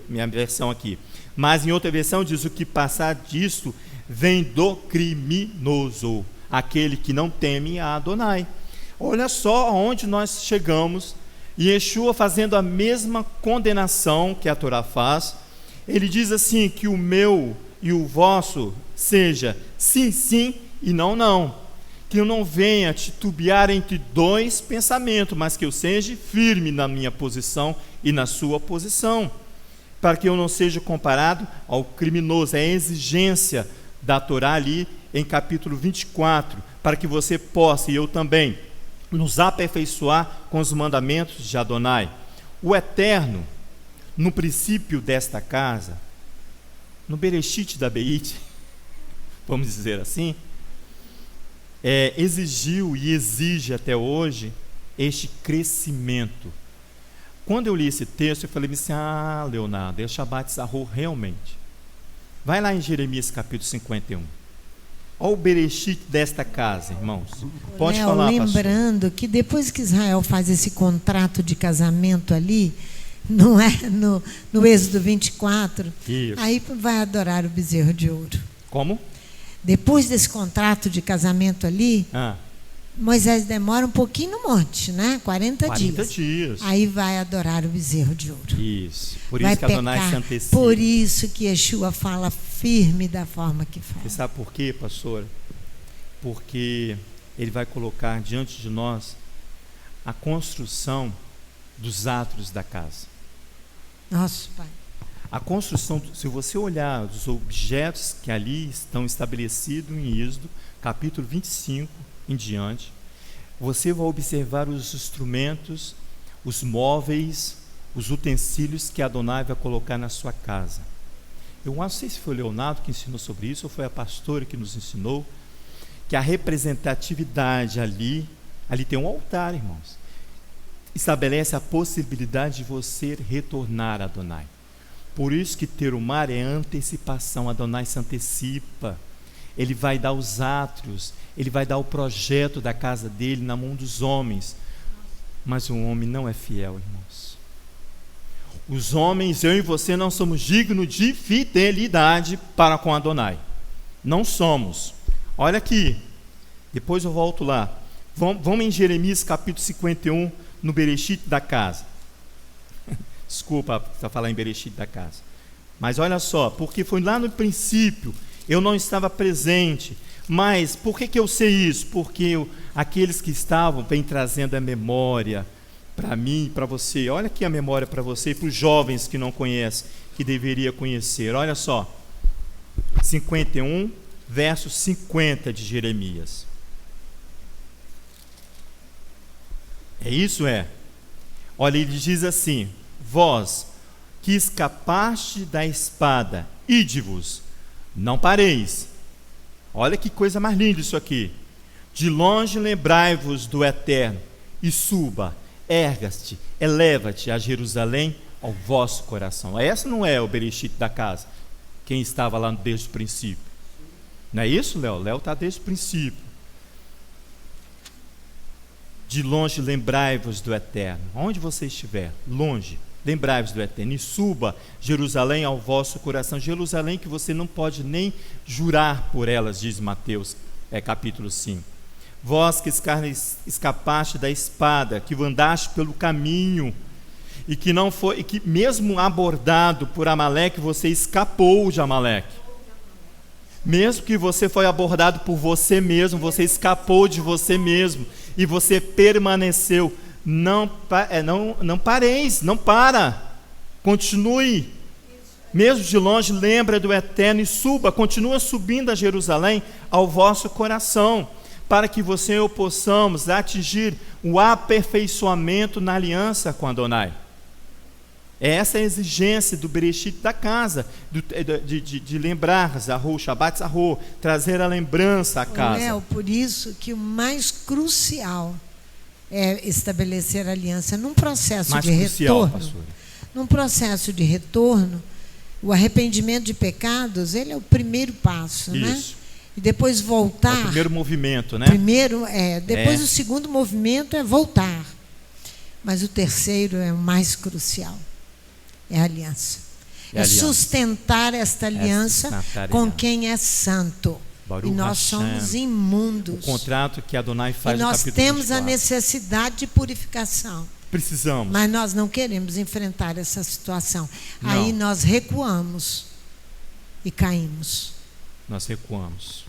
minha versão aqui. Mas em outra versão diz, o que passar disso vem do criminoso, aquele que não teme a Adonai. Olha só aonde nós chegamos. Yeshua fazendo a mesma condenação que a Torá faz. Ele diz assim, que o meu e o vosso seja sim, sim e não, não. Que eu não venha titubear entre dois pensamentos, mas que eu seja firme na minha posição e na sua posição, para que eu não seja comparado ao criminoso. É a exigência da Torá ali em capítulo 24, para que você possa, e eu também, nos aperfeiçoar com os mandamentos de Adonai. O Eterno, no princípio desta casa, no Bereshit da Beit, vamos dizer assim, exigiu e exige até hoje este crescimento. Quando eu li esse texto, eu falei assim, Leonardo, é o Shabbat Zahor realmente. Vai lá em Jeremias capítulo 51. Olha o Bereshit desta casa, irmãos. Pode falar,
lembrando, pastor, que depois que Israel faz esse contrato de casamento ali, não é no Êxodo 24, isso, aí vai adorar o bezerro de ouro.
Como?
Depois desse contrato de casamento ali, Moisés demora um pouquinho no monte, né? 40 dias. Aí vai adorar o bezerro de ouro.
Isso. Por isso que Adonai se antecipa.
Por isso que Yeshua fala firme da forma que fala.
Você sabe por quê, pastora? Porque ele vai colocar diante de nós a construção dos átrios da casa.
Nosso Pai.
A construção, se você olhar os objetos que ali estão estabelecidos em Êxodo, capítulo 25 em diante, você vai observar os instrumentos, os móveis, os utensílios que Adonai vai colocar na sua casa. Eu não sei se foi o Leonardo que ensinou sobre isso, ou foi a pastora que nos ensinou, que a representatividade ali tem um altar, irmãos. Estabelece a possibilidade de você retornar a Adonai. Por isso que terumar é antecipação. Adonai se antecipa. Ele vai dar os átrios, ele vai dar o projeto da casa dele na mão dos homens. Mas o homem não é fiel, irmãos. Os homens, eu e você, não somos dignos de fidelidade para com Adonai. Não somos. Olha aqui, depois eu volto lá. Vamos em Jeremias capítulo 51, no Bereshit da casa. Desculpa para falar em Bereshit da casa. Mas olha só, porque foi lá no princípio, eu não estava presente. Mas por que eu sei isso? Porque aqueles que estavam vêm trazendo a memória para mim e para você. Olha aqui a memória para você e para os jovens que não conhecem, que deveria conhecer. Olha só, 51, verso 50 de Jeremias. É isso? Olha, ele diz assim: vós que escapaste da espada, ide-vos, não pareis. Olha que coisa mais linda isso aqui. De longe lembrai-vos do Eterno, e suba, erga-te, eleva-te a Jerusalém ao vosso coração. Essa não é o Bereshit da casa, quem estava lá desde o princípio. Não é isso, Léo? Léo está desde o princípio. De longe lembrai-vos do Eterno. Onde você estiver, longe, lembrai-vos do Eterno, e suba Jerusalém ao vosso coração. Jerusalém que você não pode nem jurar por elas, diz Mateus, capítulo 5. Vós que escapaste da espada, que andaste pelo caminho, e que não foi, e que mesmo abordado por Amaleque, você escapou de Amaleque. Mesmo que você foi abordado por você mesmo, você escapou de você mesmo, e você permaneceu. Não pareis, não para, continue, mesmo de longe, lembra do Eterno e suba, continua subindo a Jerusalém ao vosso coração, para que você e eu possamos atingir o aperfeiçoamento na aliança com Adonai. Essa é a exigência do Bereshit da casa, de lembrar, Zahô, Shabbat Zahô, trazer a lembrança à casa.
Léo, por isso que o mais crucial é estabelecer aliança num processo
mais
de
crucial,
retorno.
pastor.
Num processo de retorno, o arrependimento de pecados, ele é o primeiro passo,
Isso.
né? E depois voltar.
É o primeiro movimento, né?
Depois o segundo movimento é voltar. Mas o terceiro é o mais crucial. É a aliança. É sustentar esta aliança com quem é santo.
Baruch
e nós somos
Hashem.
imundos.
O contrato que Adonai faz
e nós
no capítulo
temos
24.
a necessidade de purificação.
Precisamos.
Mas nós não queremos enfrentar essa situação.
Não.
Aí nós recuamos e caímos.
Nós recuamos.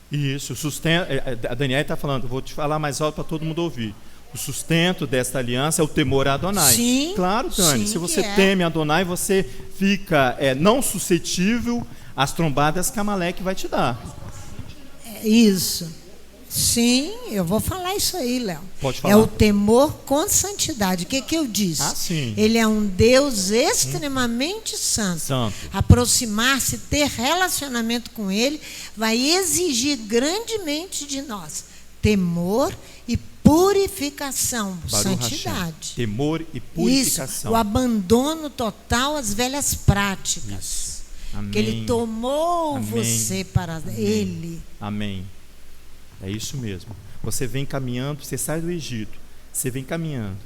Isso, o sustento. A Daniela está falando, vou te falar mais alto para todo mundo ouvir. O sustento desta aliança é o temor a Adonai.
Sim,
claro, Dani,
sim,
se você teme a Adonai, você fica não suscetível às trombadas que Amaleque vai te dar.
Isso. Sim, eu vou falar isso aí, Léo.
Pode falar.
É o temor com santidade. O que eu disse?
Sim.
Ele é um Deus extremamente santo. Aproximar-se, ter relacionamento com Ele, vai exigir grandemente de nós temor e purificação,
Baruch
santidade.
Hashem. Temor e purificação.
Isso, o abandono total às velhas práticas.
Isso. Amém.
Que Ele tomou
Amém.
você para
Amém.
Ele.
Amém. É isso mesmo. Você vem caminhando, você sai do Egito, você vem caminhando,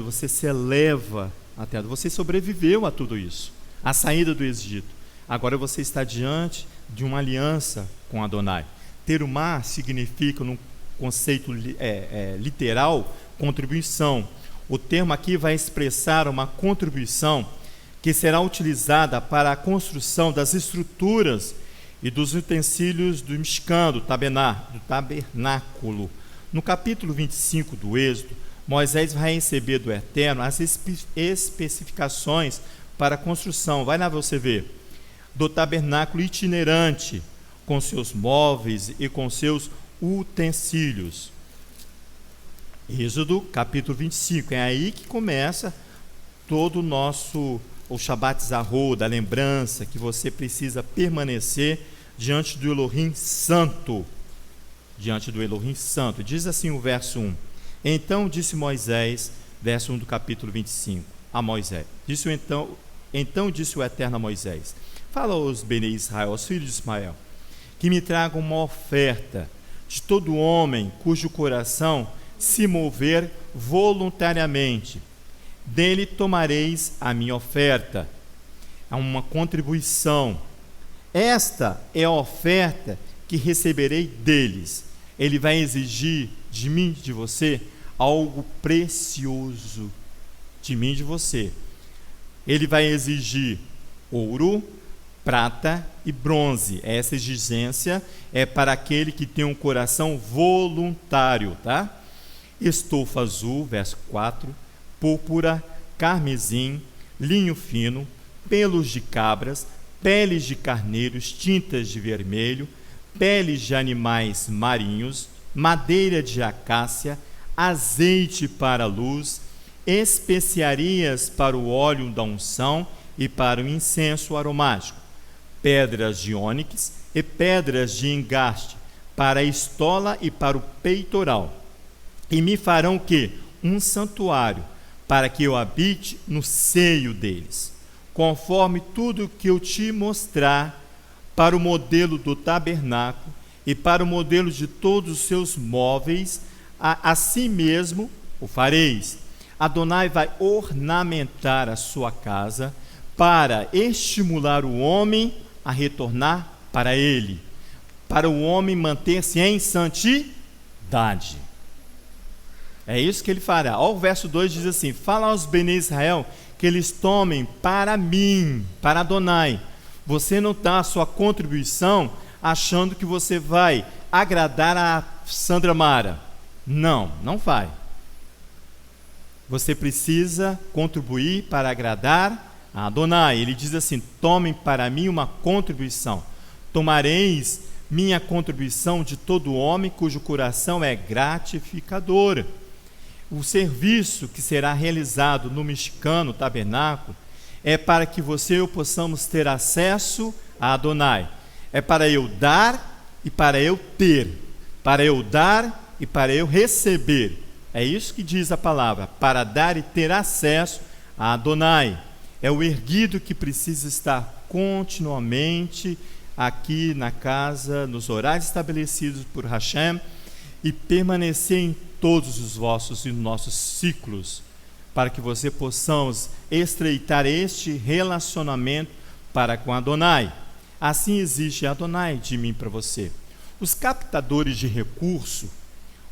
você se eleva até. Você sobreviveu a tudo isso, a saída do Egito. Agora você está diante de uma aliança com Adonai. Terumá significa, num conceito literal, contribuição. O termo aqui vai expressar uma contribuição que será utilizada para a construção das estruturas e dos utensílios do Mishkan, do tabernáculo. No capítulo 25 do Êxodo, Moisés vai receber do Eterno as especificações para a construção. Vai lá você ver. Do tabernáculo itinerante, com seus móveis e com seus utensílios. Êxodo, capítulo 25. É aí que começa todo o Shabbat Zahô, da lembrança, que você precisa permanecer diante do Elohim Santo. Diante do Elohim Santo. Diz assim o verso 1. Então disse Moisés, verso 1 do capítulo 25, a Moisés. Então disse o Eterno a Moisés: fala aos Bene Israel, aos filhos de Ismael, que me tragam uma oferta de todo homem cujo coração se mover voluntariamente. Dele tomareis a minha oferta. Há uma contribuição. Esta é a oferta que receberei deles. Ele vai exigir de mim, de você, algo precioso. De mim, de você. Ele vai exigir ouro, prata e bronze. Essa exigência é para aquele que tem um coração voluntário, tá? Estofa azul, verso 4, púrpura, carmesim, linho fino, pelos de cabras, peles de carneiros, tintas de vermelho, peles de animais marinhos, madeira de acácia, azeite para a luz, especiarias para o óleo da unção e para o incenso aromático, pedras de ônix e pedras de engaste, para a estola e para o peitoral. E me farão o quê? Um santuário, para que eu habite no seio deles, conforme tudo que eu te mostrar, para o modelo do tabernáculo e para o modelo de todos os seus móveis, assim mesmo o fareis. Adonai vai ornamentar a sua casa para estimular o homem a retornar para ele, para o homem manter-se em santidade. É isso que ele fará. Ó, o verso 2 diz assim: fala aos Bene Israel que eles tomem para mim, para Adonai. Você não dá a sua contribuição achando que você vai agradar a Sandra Mara. Não, não vai. Você precisa contribuir para agradar a Adonai. Ele diz assim: tomem para mim uma contribuição. Tomareis minha contribuição de todo homem cujo coração é gratificador. O serviço que será realizado no mexicano tabernáculo é para que você e eu possamos ter acesso a Adonai. É para eu dar e para eu ter. Para eu dar e para eu receber. É isso que diz a palavra, para dar e ter acesso a Adonai. É o erguido que precisa estar continuamente aqui na casa, nos horários estabelecidos por Hashem, e permanecer em todos os vossos e nossos ciclos, para que você possamos estreitar este relacionamento para com Adonai. Assim exige Adonai de mim para você. Os captadores de recurso,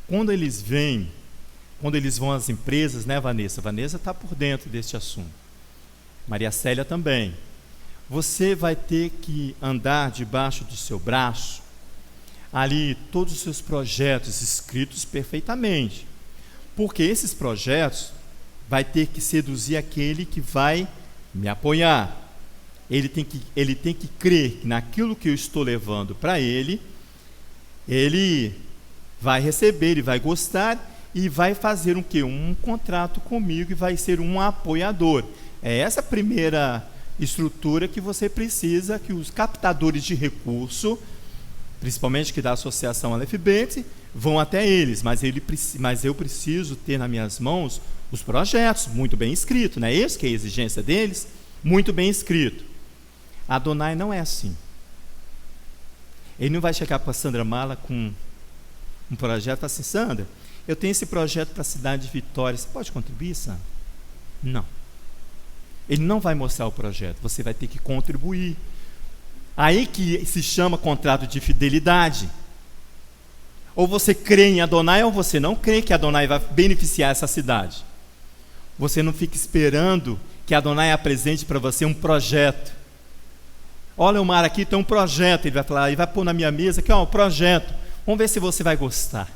quando eles vão às empresas, né, Vanessa? Vanessa está por dentro deste assunto. Maria Célia também. Você vai ter que andar debaixo do seu braço, ali todos os seus projetos escritos perfeitamente. Porque esses projetos vai ter que seduzir aquele que vai me apoiar. Ele tem que crer que naquilo que eu estou levando para ele vai receber, ele vai gostar e vai fazer um contrato comigo e vai ser um apoiador. É essa primeira estrutura que você precisa, que os captadores de recurso, principalmente que da Associação Aleph Bet, vão até eles, mas eu preciso ter nas minhas mãos os projetos, muito bem escrito, não é isso que é a exigência deles? Muito bem escrito. Adonai não é assim. Ele não vai chegar para a Sandra Mala com um projeto e falar assim: Sandra, eu tenho esse projeto para a cidade de Vitória, você pode contribuir, Sandra? Não. Ele não vai mostrar o projeto, você vai ter que contribuir. Aí que se chama contrato de fidelidade. Ou você crê em Adonai, ou você não crê que Adonai vai beneficiar essa cidade. Você não fica esperando que Adonai apresente para você um projeto. Olha, o Mar aqui tem um projeto, ele vai falar, ele vai pôr na minha mesa aqui, ó, um projeto. Vamos ver se você vai gostar.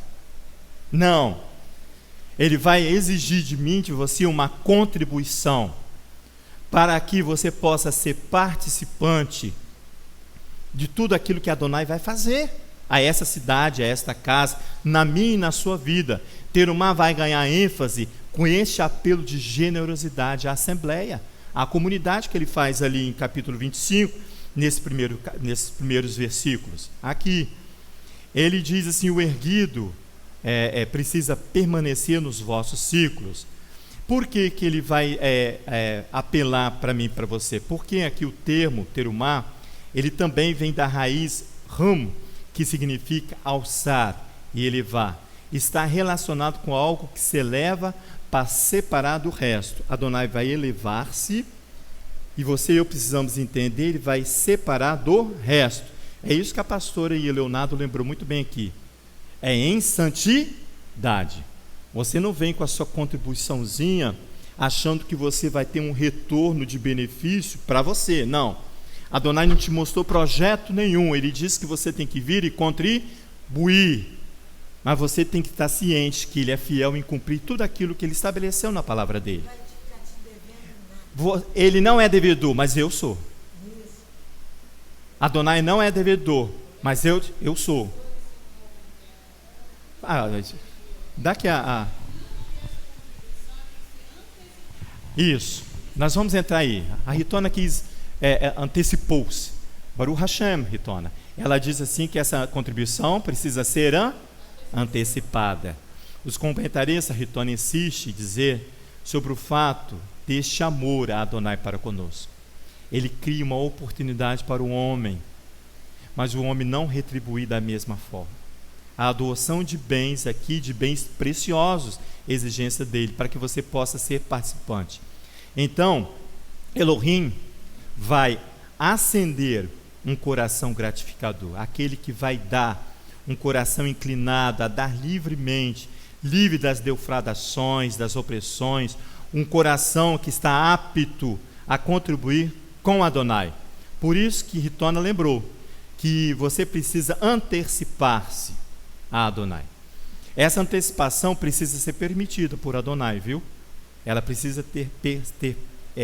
Não. Ele vai exigir de mim, de você, uma contribuição, para que você possa ser participante de tudo aquilo que Adonai vai fazer a essa cidade, a esta casa, na minha e na sua vida. Terumá vai ganhar ênfase com este apelo de generosidade à Assembleia, à comunidade que ele faz ali em capítulo 25, nesses primeiros versículos. Aqui, ele diz assim: o erguido precisa permanecer nos vossos ciclos. Por que que ele vai apelar para mim e para você? Porque aqui o termo terumá, ele também vem da raiz Ram, que significa alçar e elevar, está relacionado com algo que se eleva para separar do resto. Adonai vai elevar-se e você e eu precisamos entender, ele vai separar do resto. É isso que a pastora e o Leonardo lembrou muito bem aqui. É em santidade. Você não vem com a sua contribuiçãozinha achando que você vai ter um retorno de benefício para você. Não. Adonai não te mostrou projeto nenhum. Ele disse que você tem que vir e contribuir. Mas você tem que estar ciente que ele é fiel em cumprir tudo aquilo que ele estabeleceu na palavra dele. Ele não é devedor, mas eu sou. Adonai não é devedor, mas eu sou. Daqui a... Isso, nós vamos entrar aí. A Ritona quis, antecipou-se. Baruch Hashem, Ritona. Ela diz assim que essa contribuição precisa ser antecipada. Os comentaristas, Ritona insiste em dizer sobre o fato deste amor a Adonai para conosco. Ele cria uma oportunidade para o homem, mas o homem não retribui da mesma forma. A doação de bens aqui, de bens preciosos, exigência dele, para que você possa ser participante. Então, Elohim vai acender um coração gratificador, aquele que vai dar um coração inclinado a dar livremente, livre das defraudações, das opressões, um coração que está apto a contribuir com Adonai. Por isso que Ritona lembrou que você precisa antecipar-se a Adonai. Essa antecipação precisa ser permitida por Adonai, viu? Ela precisa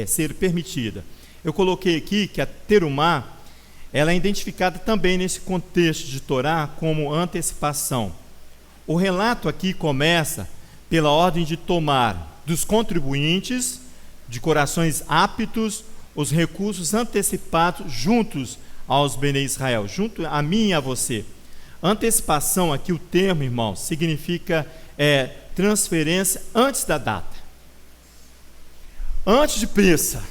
ser permitida. Eu coloquei aqui que a terumá, ela é identificada também nesse contexto de Torá como antecipação. O relato aqui começa pela ordem de tomar dos contribuintes, de corações aptos, os recursos antecipados juntos aos Bnei Israel, junto a mim e a você. Antecipação aqui, o termo, irmão, significa transferência antes da data. Antes de Pessa.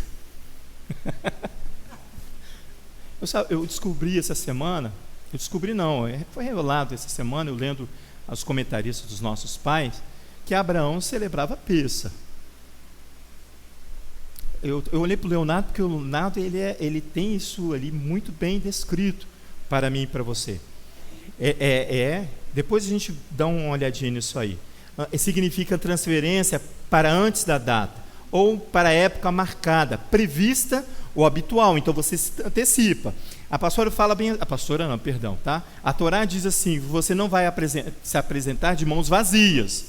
Eu descobri essa semana, foi revelado essa semana, eu lendo os comentaristas dos nossos pais, que Abraão celebrava Pessa. Eu olhei para o Leonardo, porque o Leonardo ele tem isso ali muito bem descrito para mim e para você. Depois a gente dá uma olhadinha nisso aí. Significa transferência para antes da data, ou para a época marcada, prevista ou habitual, então você se antecipa. A pastora fala bem, tá? A Torá diz assim, você não vai se apresentar de mãos vazias.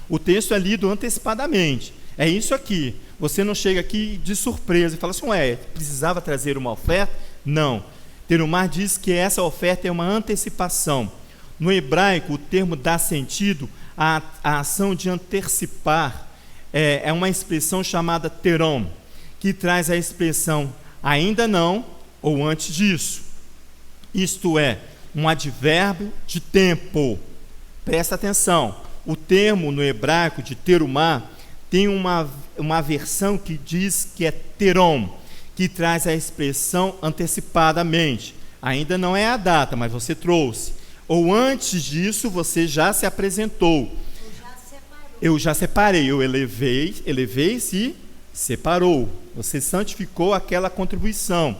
O texto é lido antecipadamente. É isso aqui. Você não chega aqui de surpresa e fala assim, precisava trazer uma oferta? Não. Terumá diz que essa oferta é uma antecipação. No hebraico, o termo dá sentido à ação de antecipar. É uma expressão chamada terom, que traz a expressão ainda não ou antes disso. Isto é, um advérbio de tempo. Presta atenção. O termo no hebraico de terumá tem uma versão que diz que é terom, que traz a expressão antecipadamente. Ainda não é a data, mas você trouxe. Ou antes disso, você já se apresentou. Eu já separei, eu elevei e se separou. Você santificou aquela contribuição.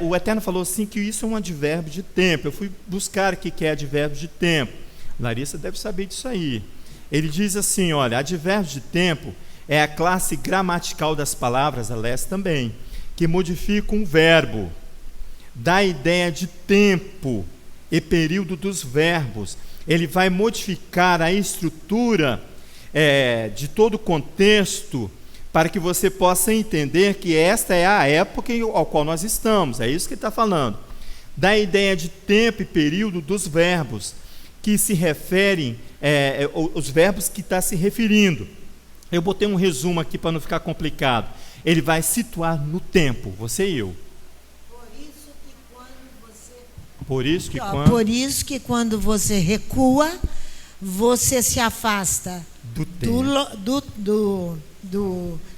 O Eterno falou assim que isso é um advérbio de tempo. Eu fui buscar o que é advérbio de tempo. Larissa deve saber disso aí. Ele diz assim, olha, advérbio de tempo é a classe gramatical das palavras, aliás, também, que modifica um verbo, dá a ideia de tempo e período dos verbos. Ele vai modificar a estrutura de todo o contexto para que você possa entender que esta é a época ao qual nós estamos. É isso que ele está falando. Dá a ideia de tempo e período dos verbos que se referem, os verbos que está se referindo. Eu botei um resumo aqui para não ficar complicado. Ele vai situar no tempo, você e eu. Por isso que quando você recua, você se afasta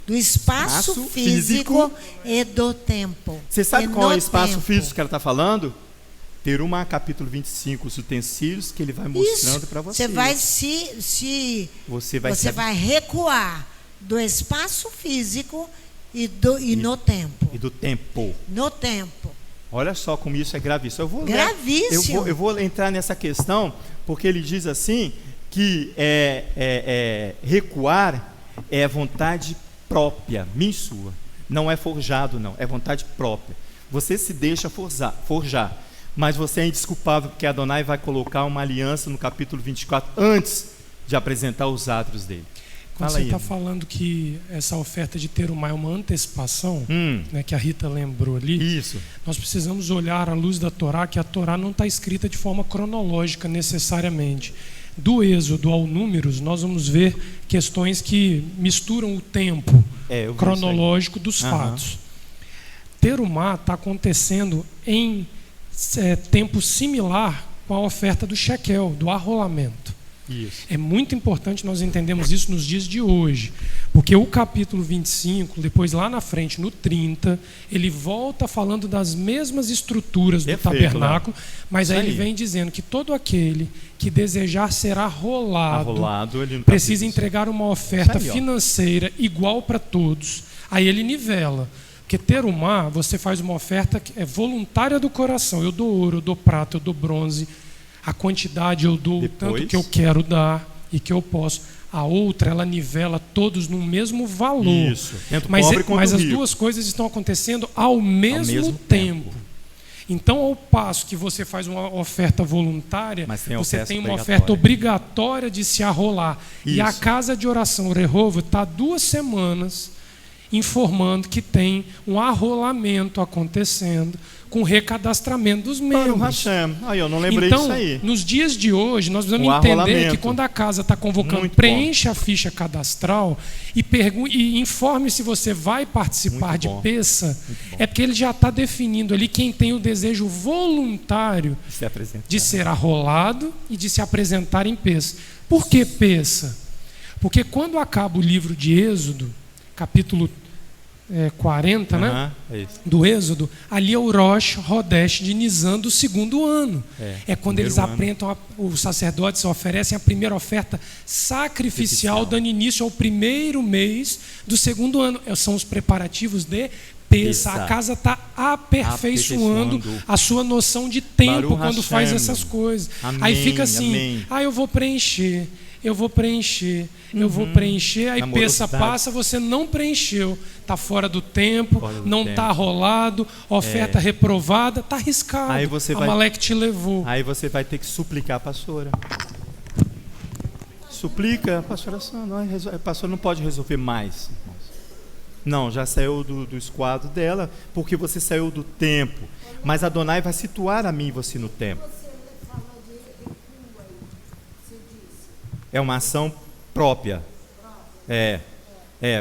do espaço físico e do tempo. Você sabe qual é o espaço físico que ela está falando? Terumá, capítulo 25, os utensílios que ele vai mostrando para você.
Você vai recuar do espaço físico e no tempo.
E do tempo.
No tempo.
Olha só como isso é gravíssimo.
Gravíssimo.
Eu vou entrar nessa questão, porque ele diz assim, que recuar é vontade própria, minha e sua. Não é forjado, não. É vontade própria. Você se deixa forjar. Mas você é indesculpável, porque Adonai vai colocar uma aliança no capítulo 24, antes de apresentar os atos dele.
Quando você está falando que essa oferta de Terumá é uma antecipação, né, que a Rita lembrou ali,
isso.
Nós precisamos olhar à luz da Torá, que a Torá não está escrita de forma cronológica necessariamente. Do Êxodo ao Números, nós vamos ver questões que misturam o tempo cronológico dos fatos. Terumá está acontecendo em tempo similar com a oferta do shekel, do arrolamento.
Isso.
É muito importante nós entendermos isso nos dias de hoje, porque o capítulo 25, depois lá na frente, no 30, ele volta falando das mesmas estruturas do tabernáculo, mas aí ele vem dizendo que todo aquele que desejar ser arrolado ele precisa entregar uma oferta financeira igual para todos. Aí ele nivela. Porque Terumá, você faz uma oferta que é voluntária do coração. Eu dou ouro, eu dou prata, eu dou bronze. A quantidade eu dou tanto que eu quero dar e que eu posso. A outra, ela nivela todos no mesmo valor.
Isso.
Mas as duas coisas estão acontecendo ao mesmo tempo. Então, ao passo que você faz uma oferta voluntária, você tem uma oferta obrigatória de se arrolar. Isso. E a casa de oração Rehovo está 2 semanas informando que tem um arrolamento acontecendo com recadastramento dos membros.
Eu não lembrei disso aí.
Nos dias de hoje, nós precisamos entender que quando a casa está convocando, preencha a ficha cadastral e informe se você vai participar de Pessa, é porque ele já está definindo ali quem tem o desejo voluntário de ser arrolado e de se apresentar em Pessa. Por que Pessa? Porque quando acaba o livro de Êxodo, capítulo 40, né? Do Êxodo, ali é o Rosh Hodesh de Nisan do 2º ano. É quando eles apresentam, os sacerdotes oferecem a primeira oferta sacrificial, dando início ao 1º mês do 2º ano. São os preparativos de Pessa. A casa está aperfeiçoando a sua noção de tempo Baruch quando faz essas coisas. Aí fica assim, eu vou preencher. Eu vou preencher, aí Pessa passa, você não preencheu, está fora do tempo, não está arrolado, oferta reprovada, está arriscado, Amaleque te levou.
Aí você vai ter que suplicar a pastora. Suplica, a pastora, a pastora não pode resolver mais. Não, já saiu do esquadro dela, porque você saiu do tempo. Mas Adonai vai situar a mim e você no tempo. É uma ação própria.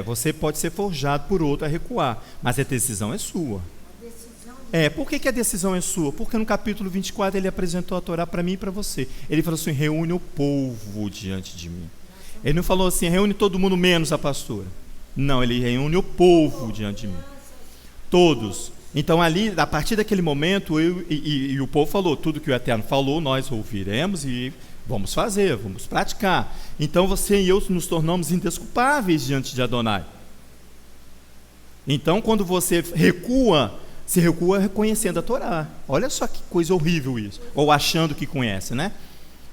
Você pode ser forjado por outro a recuar, mas a decisão é sua. Por que a decisão é sua? Porque no capítulo 24 ele apresentou a Torá para mim e para você. Ele falou assim, reúne o povo diante de mim. Ele não falou assim, reúne todo mundo menos a pastora. Não, ele reúne o povo diante de mim. Todos. Então ali, a partir daquele momento, eu e o povo falou, tudo que o Eterno falou, nós ouviremos e vamos fazer, vamos praticar. Então você e eu nos tornamos indesculpáveis diante de Adonai. Então quando você recua, se recua reconhecendo a Torá. Olha só que coisa horrível isso. Ou achando que conhece, né?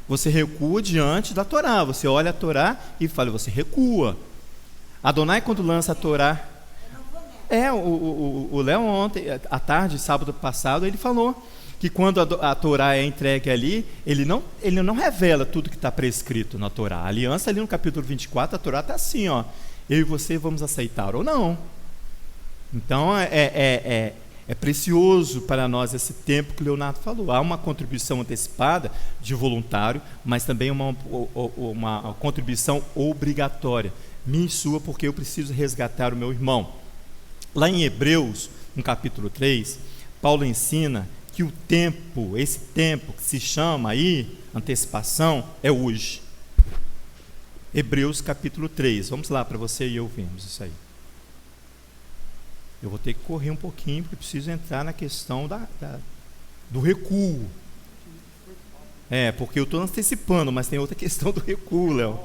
Você recua diante da Torá. Você olha a Torá e fala, você recua. Adonai quando lança a Torá, o Léo ontem, à tarde, sábado passado, ele falou que quando a Torá é entregue ali, ele não revela tudo que está prescrito na Torá. A aliança ali no capítulo 24, a Torá está assim, eu e você vamos aceitar ou não. Então é precioso para nós esse tempo que o Leonardo falou. Há uma contribuição antecipada de voluntário, mas também uma contribuição obrigatória, minha e sua, porque eu preciso resgatar o meu irmão. Lá em Hebreus, no capítulo 3, Paulo ensina que o tempo, esse tempo que se chama aí, antecipação, é hoje. Hebreus capítulo 3, vamos lá para você e eu vemos isso aí. Eu vou ter que correr um pouquinho, porque preciso entrar na questão do recuo. Porque eu estou antecipando, mas tem outra questão do recuo, Léo.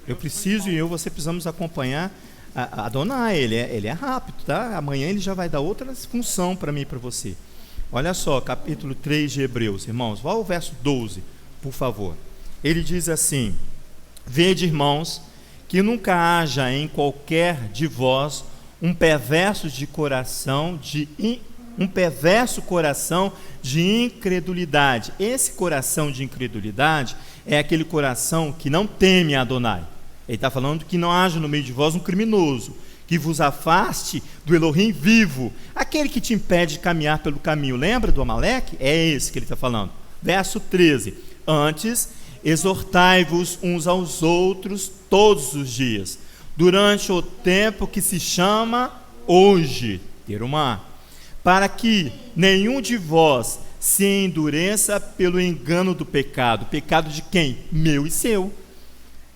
Eu preciso e você precisamos acompanhar Adonai, ele é rápido, tá? Amanhã ele já vai dar outra função para mim e para você. Olha só, capítulo 3 de Hebreus, irmãos, vá ao verso 12, por favor. Ele diz assim: vede, irmãos, que nunca haja em qualquer de vós um perverso coração de incredulidade. Esse coração de incredulidade é aquele coração que não teme a Adonai. Ele está falando que não haja no meio de vós um criminoso, que vos afaste do Elohim vivo, aquele que te impede de caminhar pelo caminho. Lembra do Amaleque? É esse que ele está falando. Verso 13: antes, exortai-vos uns aos outros todos os dias, durante o tempo que se chama hoje, terumá, para que nenhum de vós se endureça pelo engano do pecado. Pecado de quem? Meu e seu.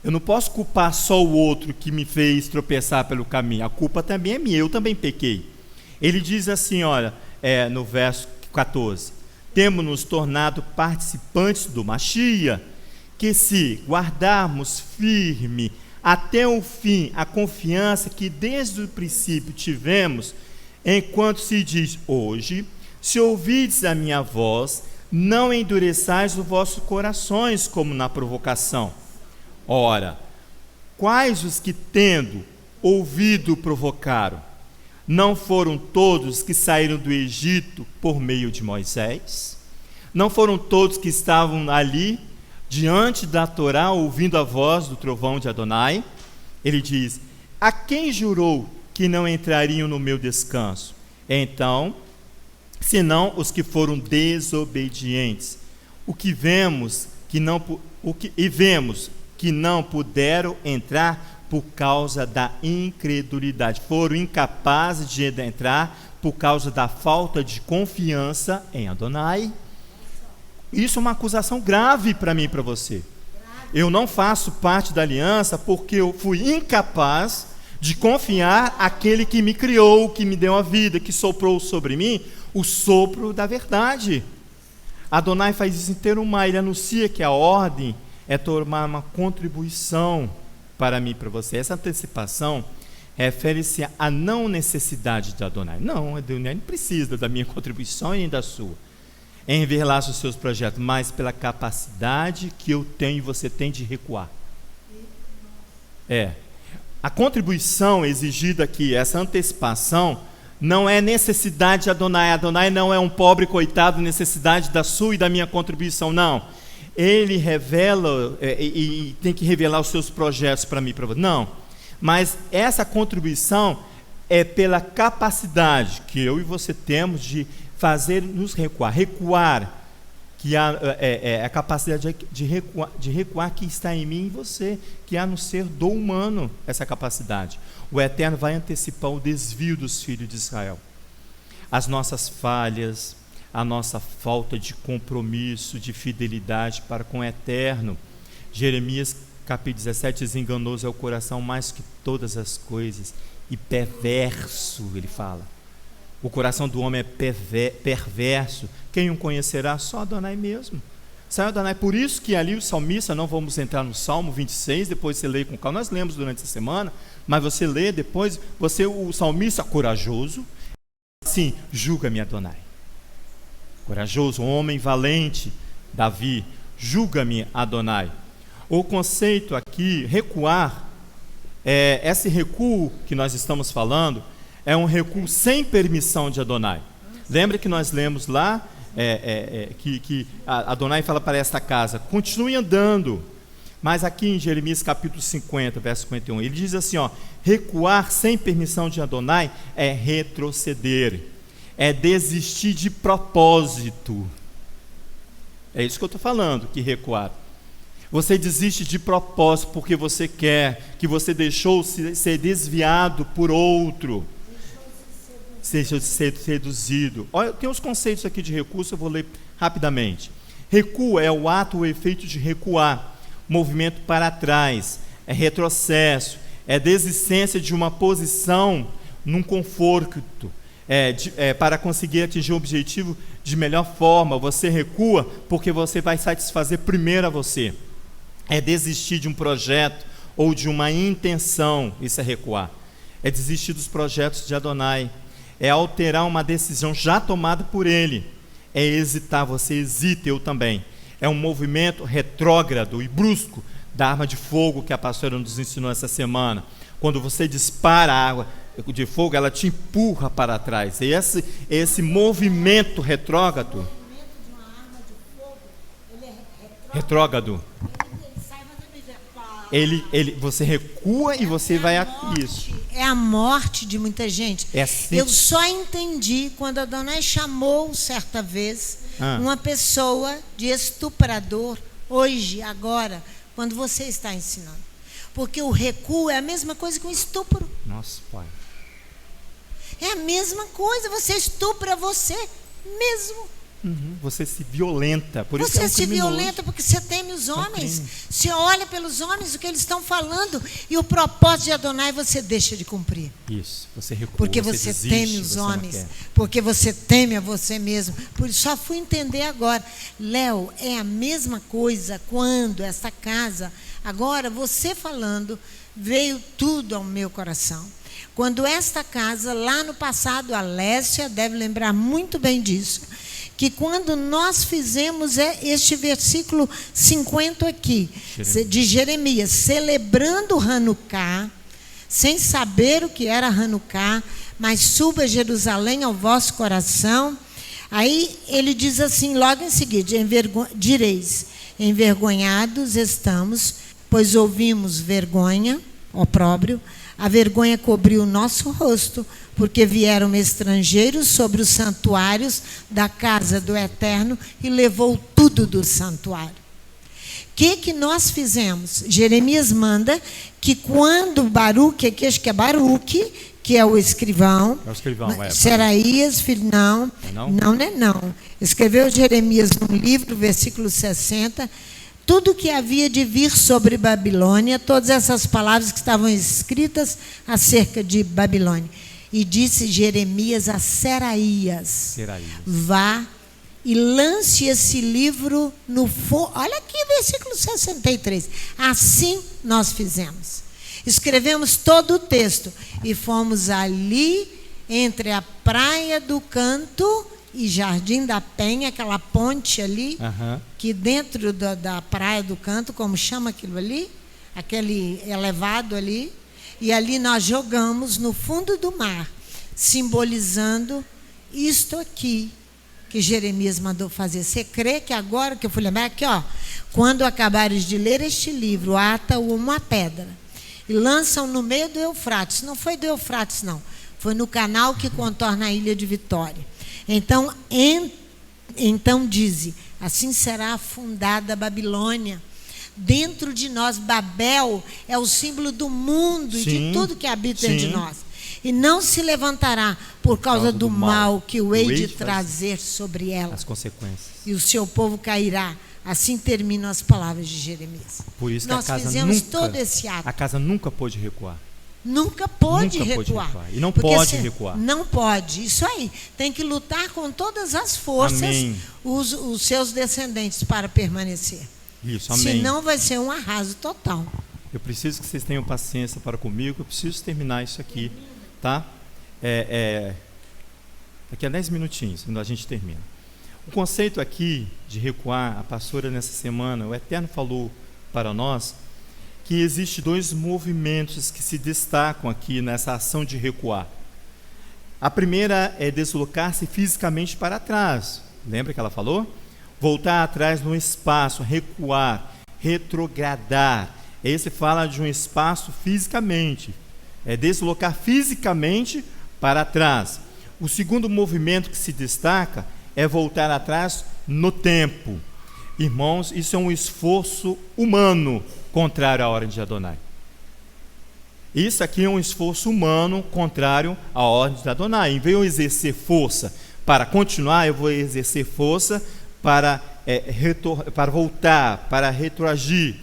Eu não posso culpar só o outro que me fez tropeçar pelo caminho. A culpa também é minha, eu também pequei. Ele diz assim, olha, no verso 14: temos nos tornado participantes do Mashiach, que se guardarmos firme até o fim a confiança que desde o princípio tivemos, enquanto se diz hoje, se ouvides a minha voz, não endureçais os vossos corações como na provocação. Ora, quais os que tendo ouvido provocaram? Não foram todos que saíram do Egito por meio de Moisés? Não foram todos que estavam ali diante da Torá ouvindo a voz do trovão de Adonai? Ele diz: a quem jurou que não entrariam no meu descanso? Então, senão os que foram desobedientes. Vemos que não puderam entrar por causa da incredulidade. Foram incapazes de entrar por causa da falta de confiança em Adonai. Isso é uma acusação grave para mim e para você. Eu não faço parte da aliança porque eu fui incapaz de confiar naquele que me criou, que me deu a vida, que soprou sobre mim o sopro da verdade. Adonai faz isso em terumá, ele anuncia que a ordem é tomar uma contribuição para mim e para você. Essa antecipação refere-se à não necessidade de Adonai. Não, Adonai não precisa da minha contribuição e nem da sua, em revelar os seus projetos, mas pela capacidade que eu tenho e você tem de recuar. A contribuição exigida aqui, essa antecipação, não é necessidade de Adonai. Adonai não é um pobre coitado, necessidade da sua e da minha contribuição, não. Ele revela e tem que revelar os seus projetos para mim, para você. Não, mas essa contribuição é pela capacidade que eu e você temos de fazer nos recuar. Recuar, que há a capacidade de recuar que está em mim e em você, que há no ser do humano essa capacidade. O Eterno vai antecipar o desvio dos filhos de Israel. As nossas falhas, a nossa falta de compromisso, de fidelidade para com o Eterno. Jeremias capítulo 17 diz: enganoso é o coração mais que todas as coisas e perverso, ele fala. O coração do homem é perverso. Quem o conhecerá? Só Adonai mesmo. Só Adonai. Por isso que ali o salmista, não vamos entrar no Salmo 26, depois você lê com calma, nós lemos durante a semana, mas você lê depois, o salmista corajoso, assim, julga-me, Adonai. Corajoso, homem valente, Davi, julga-me, Adonai. O conceito aqui, recuar, esse recuo que nós estamos falando, é um recuo sem permissão de Adonai. Lembra que nós lemos lá, que Adonai fala para esta casa: continue andando. Mas aqui em Jeremias capítulo 50, verso 51, ele diz assim, recuar sem permissão de Adonai é retroceder, é desistir de propósito. É isso que eu estou falando, que recuar. Você desiste de propósito porque você quer, que você deixou ser desviado por outro. Deixou de ser seduzido. Olha, tem os conceitos aqui de recurso, eu vou ler rapidamente. Recuo é o ato ou efeito de recuar, movimento para trás, é retrocesso, é desistência de uma posição num conforto, para conseguir atingir o objetivo de melhor forma. Você recua porque você vai satisfazer primeiro a você. É desistir de um projeto ou de uma intenção, isso é recuar. É desistir dos projetos de Adonai, é alterar uma decisão já tomada por ele, é hesitar, você hesita, eu também. É um movimento retrógrado e brusco da arma de fogo que a pastora nos ensinou essa semana. Quando você dispara a água de fogo, ela te empurra para trás. E esse movimento retrógrado, retrógrado, você recua e você vai a isso.
É a morte de muita gente.
Assim.
Eu só entendi quando a Adonai chamou certa vez uma pessoa de estuprador, hoje, agora, quando você está ensinando. Porque o recuo é a mesma coisa que um estupro.
Nossa, pai.
É a mesma coisa, você estupra você mesmo.
Você se violenta, por isso
você
é um
se
criminoso.
violenta porque você teme os homens. Você olha pelos homens o que eles estão falando e o propósito de Adonai você deixa de cumprir.
Isso, você recua,
porque você
desiste,
teme os homens, porque você teme a você mesmo. Por isso só fui entender agora. Léo, é a mesma coisa quando essa casa, agora você falando, veio tudo ao meu coração. Quando esta casa, lá no passado, a Lécia deve lembrar muito bem disso, que quando nós fizemos este versículo 50 aqui, de Jeremias, celebrando Hanukkah, sem saber o que era Hanukkah, mas suba Jerusalém ao vosso coração. Aí ele diz assim, logo em seguida, direis, envergonhados estamos, pois ouvimos vergonha, opróbrio, a vergonha cobriu o nosso rosto, porque vieram estrangeiros sobre os santuários da casa do Eterno e levou tudo do santuário. O que nós fizemos? Jeremias manda que quando Baruque, aqui acho que é Baruque, que é o escrivão, Seraías, filho, não. Escreveu Jeremias num livro, versículo 60, tudo que havia de vir sobre Babilônia, todas essas palavras que estavam escritas acerca de Babilônia. E disse Jeremias a Seraías, vá e lance esse livro no fogo. Olha aqui, versículo 63. Assim nós fizemos. Escrevemos todo o texto e fomos ali entre a Praia do Canto e Jardim da Penha, aquela ponte ali, que dentro da Praia do Canto, como chama aquilo ali? Aquele elevado ali. E ali nós jogamos no fundo do mar, simbolizando isto aqui que Jeremias mandou fazer. Você crê que agora, que eu fui lembrar aqui, ó, quando acabares de ler este livro, ata-o uma pedra e lançam no meio do Eufrates. Não foi do Eufrates, não. Foi no canal que contorna a ilha de Vitória. Então dize, assim será fundada a Babilônia. Dentro de nós, Babel é o símbolo do mundo e de tudo que habita dentro de nós. E não se levantará por causa do mal que o hei de trazer sobre ela.
As consequências.
E o seu povo cairá. Assim terminam as palavras de Jeremias.
Por isso que
nós fizemos todo esse ato.
A casa nunca pôde recuar.
Nunca pôde recuar.
E não pode recuar.
Não pode. Isso aí. Tem que lutar com todas as forças, os seus descendentes, para permanecer.
Isso, amém.
Senão vai ser um arraso total.
Eu preciso que vocês tenham paciência para comigo. Eu preciso terminar isso aqui, tá? Daqui a 10 minutinhos, quando a gente termina. O conceito aqui de recuar, a pastora nessa semana, o Eterno falou para nós que existe dois movimentos que se destacam aqui nessa ação de recuar. A primeira é deslocar-se fisicamente para trás. Lembra que ela falou? Voltar atrás no espaço, recuar, retrogradar. Esse fala de um espaço fisicamente. É deslocar fisicamente para trás. O segundo movimento que se destaca é voltar atrás no tempo. Irmãos, isso é um esforço humano contrário à ordem de Adonai. Isso aqui é um esforço humano contrário à ordem de Adonai. Em vez de eu exercer força para continuar, eu vou exercer força para voltar, para retroagir.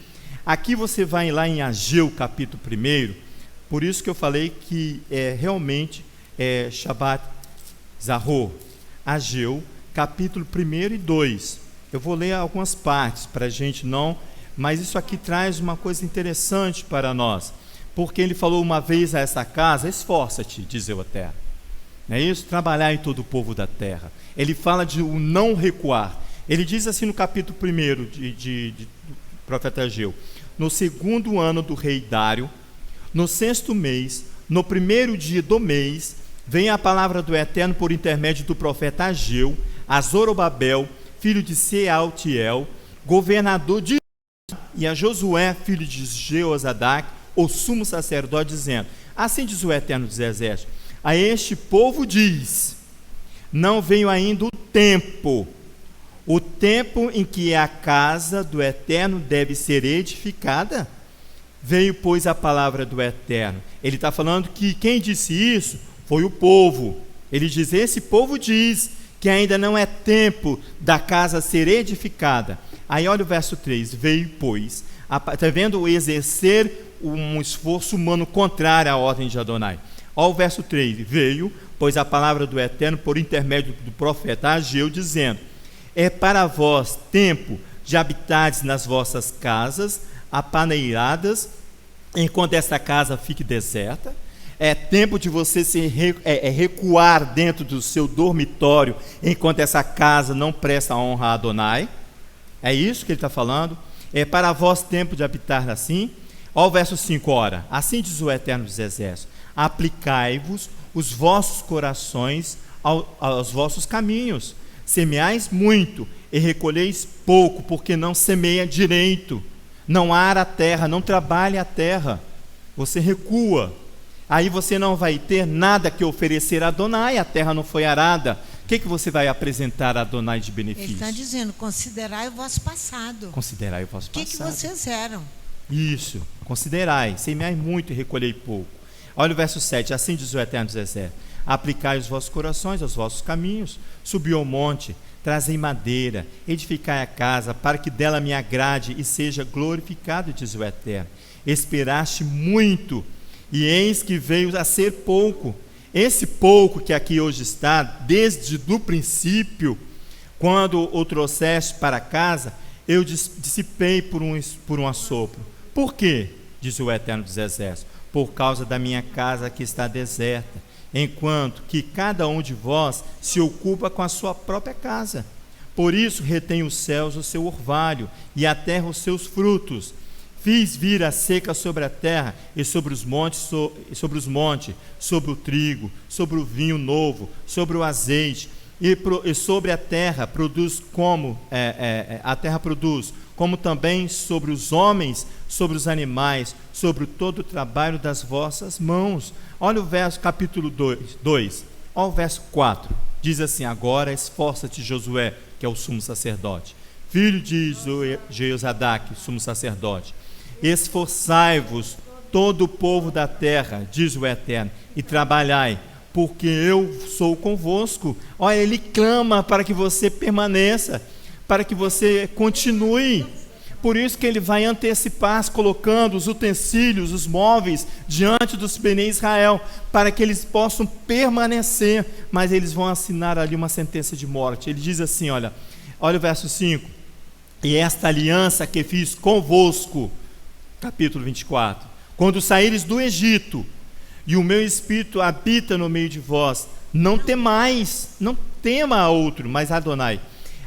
Aqui você vai lá em Ageu, capítulo 1, por isso que eu falei que realmente Shabbat Zahor, Ageu, capítulo 1 e 2. Eu vou ler algumas partes para a gente não, mas isso aqui traz uma coisa interessante para nós, porque ele falou uma vez a essa casa: esforça-te, dizeu a terra. Não é isso? Trabalhar em todo o povo da terra. Ele fala de o não recuar. Ele diz assim no capítulo 1 do profeta Ageu: no 2º ano do rei Dário, no 6º mês, no 1º dia do mês, vem a palavra do Eterno por intermédio do profeta Ageu a Zorobabel, filho de Sealtiel, governador de Judá, e a Josué, filho de Jeozadak, o sumo sacerdote, dizendo: assim diz o Eterno dos Exércitos: a este povo diz: não veio ainda o tempo em que a casa do Eterno deve ser edificada. Veio, pois, a palavra do Eterno. Ele está falando que quem disse isso foi o povo. Ele diz: esse povo diz que ainda não é tempo da casa ser edificada. Aí olha o verso 3: veio, pois, está vendo, exercer um esforço humano contrário à ordem de Adonai. Olha o verso 3: veio, pois, a palavra do Eterno por intermédio do profeta Ageu, dizendo: é para vós tempo de habitardes nas vossas casas apaneiradas, enquanto esta casa fique deserta. É tempo de você recuar dentro do seu dormitório, enquanto essa casa não presta honra a Adonai. É isso que ele está falando. É para vós tempo de habitar assim. Olha o verso 5, ora: assim diz o Eterno dos Exércitos: aplicai-vos os vossos corações aos vossos caminhos, semeais muito e recolheis pouco, porque não semeia direito, não ara a terra, não trabalha a terra. Você recua, aí você não vai ter nada que oferecer a Adonai. A terra não foi arada. O que você vai apresentar a Adonai de benefício?
Ele está dizendo: considerai o vosso passado.
Considerai o vosso passado.
O que vocês eram?
Isso, considerai, semeai muito e recolhei pouco. Olha o verso 7, assim diz o Eterno dos Exércitos: aplicai os vossos corações aos vossos caminhos, subi ao monte, trazei madeira, edificai a casa, para que dela me agrade e seja glorificado, diz o Eterno. Esperaste muito, e eis que veio a ser pouco. Esse pouco que aqui hoje está, desde o princípio, quando o trouxeste para casa, eu dissipei por um assopro. Por quê? Diz o Eterno dos Exércitos: por causa da minha casa que está deserta, enquanto que cada um de vós se ocupa com a sua própria casa. Por isso retém os céus o seu orvalho, e a terra os seus frutos. Fiz vir a seca sobre a terra e sobre os montes, sobre o trigo, sobre o vinho novo, sobre o azeite, e sobre a terra produz como também sobre os homens, sobre os animais, sobre todo o trabalho das vossas mãos. Olha o verso, capítulo 2, olha o verso 4, diz assim: agora esforça-te, Josué, que é o sumo sacerdote, filho de Jeozadak, sumo sacerdote, esforçai-vos todo o povo da terra, diz o Eterno, e trabalhai, porque eu sou convosco. Olha, ele clama para que você permaneça, para que você continue. Por isso que ele vai antecipar, colocando os utensílios, os móveis, diante dos Bnei Israel, para que eles possam permanecer, mas eles vão assinar ali uma sentença de morte. Ele diz assim, olha o verso 5: e esta aliança que fiz convosco, capítulo 24, quando saíres do Egito, e o meu Espírito habita no meio de vós, não temais, não tema a outro, mas Adonai.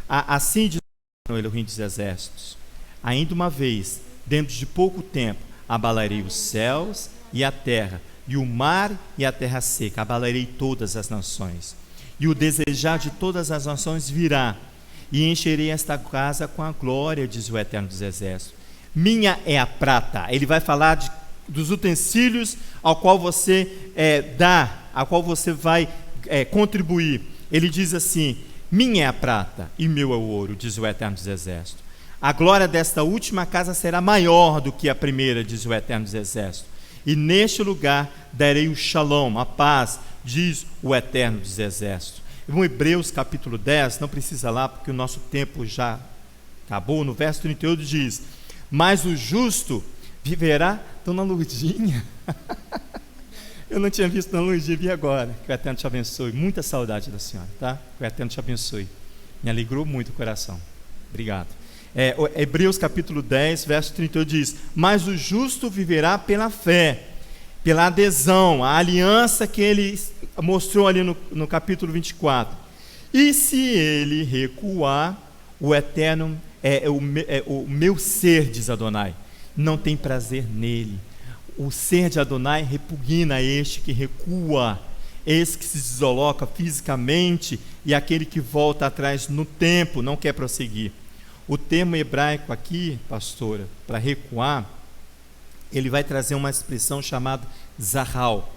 Assim diz o Elohim dos Exércitos: ainda uma vez, dentro de pouco tempo, abalarei os céus e a terra, e o mar e a terra seca, abalarei todas as nações, e o desejar de todas as nações virá, e encherei esta casa com a glória, diz o Eterno dos Exércitos. Minha é a prata. Ele vai falar dos utensílios ao qual você a qual você vai contribuir. Ele diz assim: minha é a prata e meu é o ouro, diz o Eterno dos Exércitos. A glória desta última casa será maior do que a primeira, diz o Eterno dos Exércitos. E neste lugar darei o shalom, a paz, diz o Eterno dos Exércitos. Em Hebreus capítulo 10, não precisa lá porque o nosso tempo já acabou, no verso 38 diz: mas o justo viverá. Estão na lurdinha. Eu não tinha visto na luz, vi agora. Que o Eterno te abençoe. Muita saudade da senhora, tá? Que o Eterno te abençoe. Me alegrou muito o coração. Obrigado. Hebreus capítulo 10, verso 38 diz: mas o justo viverá pela fé, pela adesão, a aliança que ele mostrou ali no capítulo 24. E se ele recuar, o Eterno o meu ser, diz Adonai, não tem prazer nele. O ser de Adonai repugna este que recua, esse que se desloca fisicamente e aquele que volta atrás no tempo, não quer prosseguir. O termo hebraico aqui, pastora, para recuar, ele vai trazer uma expressão chamada zahal.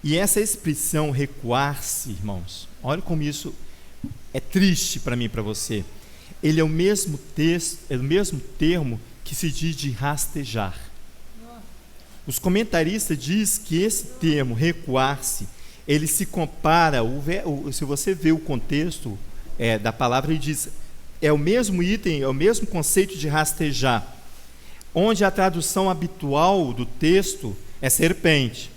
E essa expressão recuar-se, irmãos, olha como isso é triste para mim e para você. Ele é o mesmo texto, é o mesmo termo que se diz de rastejar. Os comentaristas dizem que esse termo, recuar-se, ele se compara, se você vê o contexto da palavra, ele diz, é o mesmo item, é o mesmo conceito de rastejar, onde a tradução habitual do texto é serpente.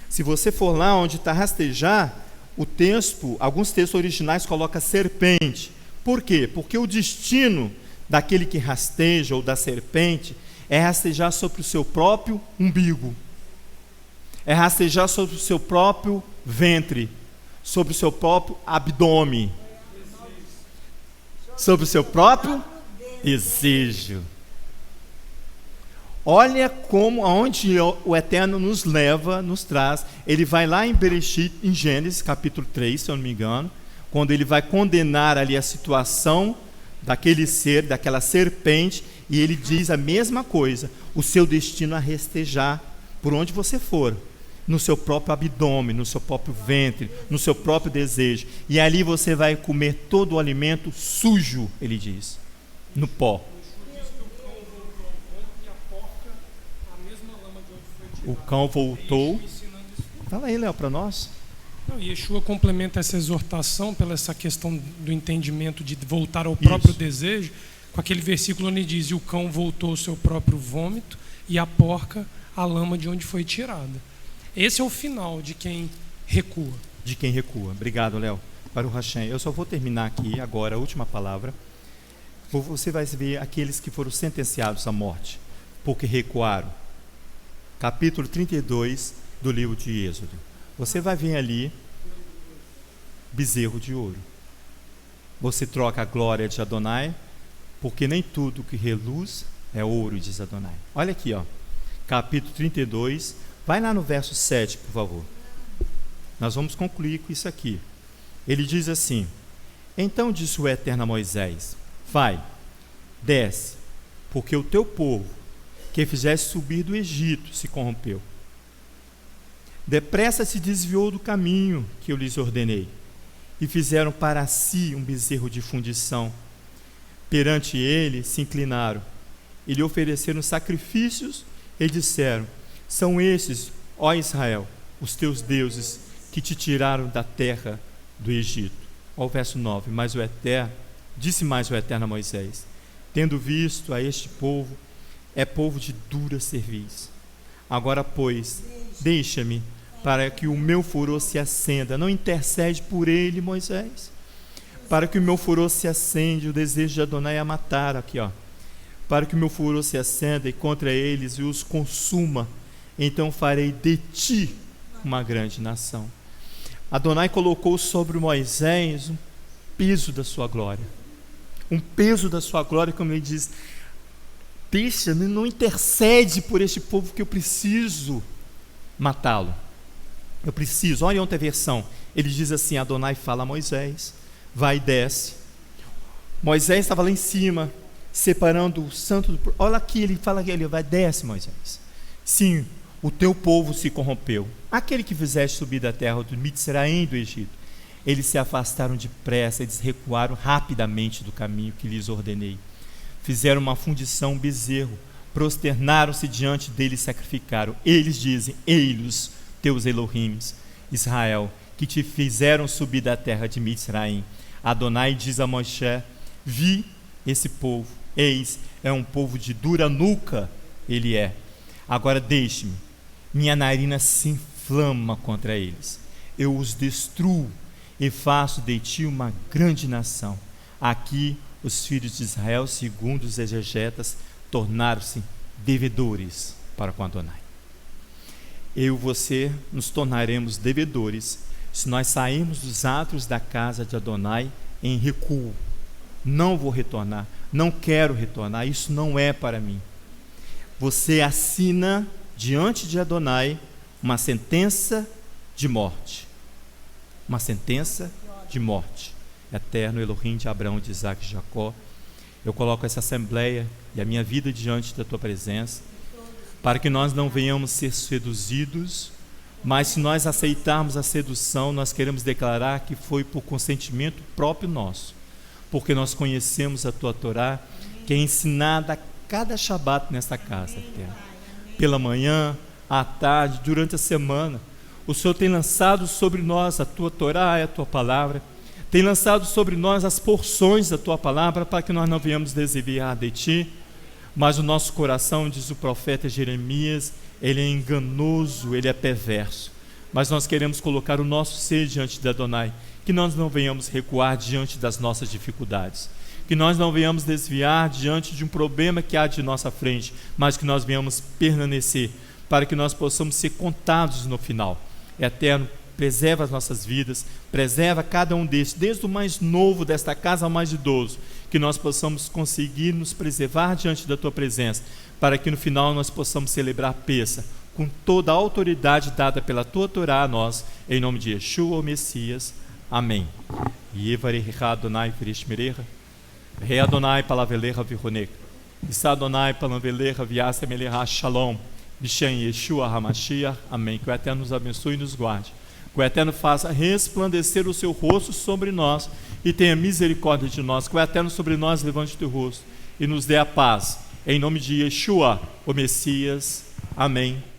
Se você for lá onde está rastejar, o texto, alguns textos originais colocam serpente. Por quê? Porque o destino daquele que rasteja ou da serpente é rastejar sobre o seu próprio umbigo, é rastejar sobre o seu próprio ventre, sobre o seu próprio abdômen, sobre o seu próprio desejo. Olha como, aonde o Eterno nos leva, nos traz. Ele vai lá em Bereshit, em Gênesis, capítulo 3, se eu não me engano, quando ele vai condenar ali a situação daquele ser, daquela serpente, e ele diz a mesma coisa: o seu destino é rastejar por onde você for, no seu próprio abdômen, no seu próprio ventre, no seu próprio desejo, e ali você vai comer todo o alimento sujo, ele diz, no pó. O cão voltou. Fala aí, Léo, para nós.
Yeshua complementa essa exortação pela essa questão do entendimento de voltar ao próprio desejo, com aquele versículo onde diz: e o cão voltou ao seu próprio vômito, e a porca à lama de onde foi tirada. Esse é o final de quem recua.
De quem recua. Obrigado, Léo. Para o Hashem. Eu só vou terminar aqui agora, a última palavra. Você vai ver aqueles que foram sentenciados à morte, porque recuaram. Capítulo 32 do livro de Êxodo. Você vai ver ali bezerro de ouro. Você troca a glória de Adonai, porque nem tudo que reluz é ouro, diz Adonai. Olha aqui, ó, capítulo 32, vai lá no verso 7, por favor. Nós vamos concluir com isso aqui. Ele diz assim: então disse o Eterno a Moisés: vai, desce, porque o teu povo, que fizeste subir do Egito, se corrompeu. Depressa se desviou do caminho que eu lhes ordenei, e fizeram para si um bezerro de fundição. Perante ele se inclinaram, e lhe ofereceram sacrifícios, e disseram: são estes, ó Israel, os teus deuses, que te tiraram da terra do Egito. Ó o verso 9, disse mais o Eterno a Moisés: tendo visto a este povo, é povo de dura cerviz. Agora, pois, deixa-me, para que o meu furor se acenda. Não intercede por ele, Moisés. Para que o meu furor se acende, o desejo de Adonai é matar, aqui, ó. Para que o meu furor se acenda e contra eles e os consuma, então farei de ti uma grande nação. Adonai colocou sobre Moisés um peso da sua glória. Um peso da sua glória, como ele diz: deixa, não intercede por este povo, que eu preciso matá-lo. Eu preciso. Olha outra versão. Ele diz assim: Adonai fala a Moisés: vai e desce. Moisés estava lá em cima, separando o santo do... Olha aqui, ele fala que ele vai: desce, Moisés. Sim, o teu povo se corrompeu. Aquele que fizeste subir da terra do Mitzraim, do Egito. Eles se afastaram depressa, eles recuaram rapidamente do caminho que lhes ordenei. Fizeram uma fundição, um bezerro, prosternaram-se diante dele e sacrificaram. Eles dizem: ei-los, teus Elohims, Israel, que te fizeram subir da terra de Mitzraim. Adonai diz a Moisés: vi esse povo, eis, é um povo de dura nuca, ele é. Agora deixe-me, minha narina se inflama contra eles. Eu os destruo e faço de ti uma grande nação. Aqui os filhos de Israel, segundo os exegetas, tornaram-se devedores para com Adonai. Eu e você nos tornaremos devedores se nós sairmos dos átrios da casa de Adonai em recuo. Não vou retornar, não quero retornar, isso não é para mim. Você assina diante de Adonai uma sentença de morte. Uma sentença de morte. Eterno Elohim de Abraão, de Isaac e de Jacó, eu coloco essa assembleia e a minha vida diante da tua presença, para que nós não venhamos ser seduzidos, mas se nós aceitarmos a sedução, nós queremos declarar que foi por consentimento próprio nosso, porque nós conhecemos a tua Torá, que é ensinada a cada Shabat nesta casa, Eterno. Pela manhã, à tarde, durante a semana, o Senhor tem lançado sobre nós a tua Torá e a tua palavra, tem lançado sobre nós as porções da tua palavra, para que nós não venhamos desviar de ti, mas o nosso coração, diz o profeta Jeremias, ele é enganoso, ele é perverso, mas nós queremos colocar o nosso ser diante de Adonai, que nós não venhamos recuar diante das nossas dificuldades, que nós não venhamos desviar diante de um problema que há de nossa frente, mas que nós venhamos permanecer, para que nós possamos ser contados no final. Eterno, preserva as nossas vidas, preserva cada um destes, desde o mais novo desta casa ao mais idoso, que nós possamos conseguir nos preservar diante da tua presença, para que no final nós possamos celebrar Pêssah com toda a autoridade dada pela tua Torá a nós, em nome de Yeshua, o Messias. Amém. Yevarecha Adonai Virishmerecha, Rei Adonai Palavelecha Vironek, Issa Adonai Palavelecha Viasemelecha Shalom, Bishem Yeshua HaMashiach. Amém. Que o Eterno nos abençoe e nos guarde. Que o Eterno faça resplandecer o seu rosto sobre nós e tenha misericórdia de nós. Que o Eterno sobre nós levante o teu rosto e nos dê a paz. Em nome de Yeshua, o Messias. Amém.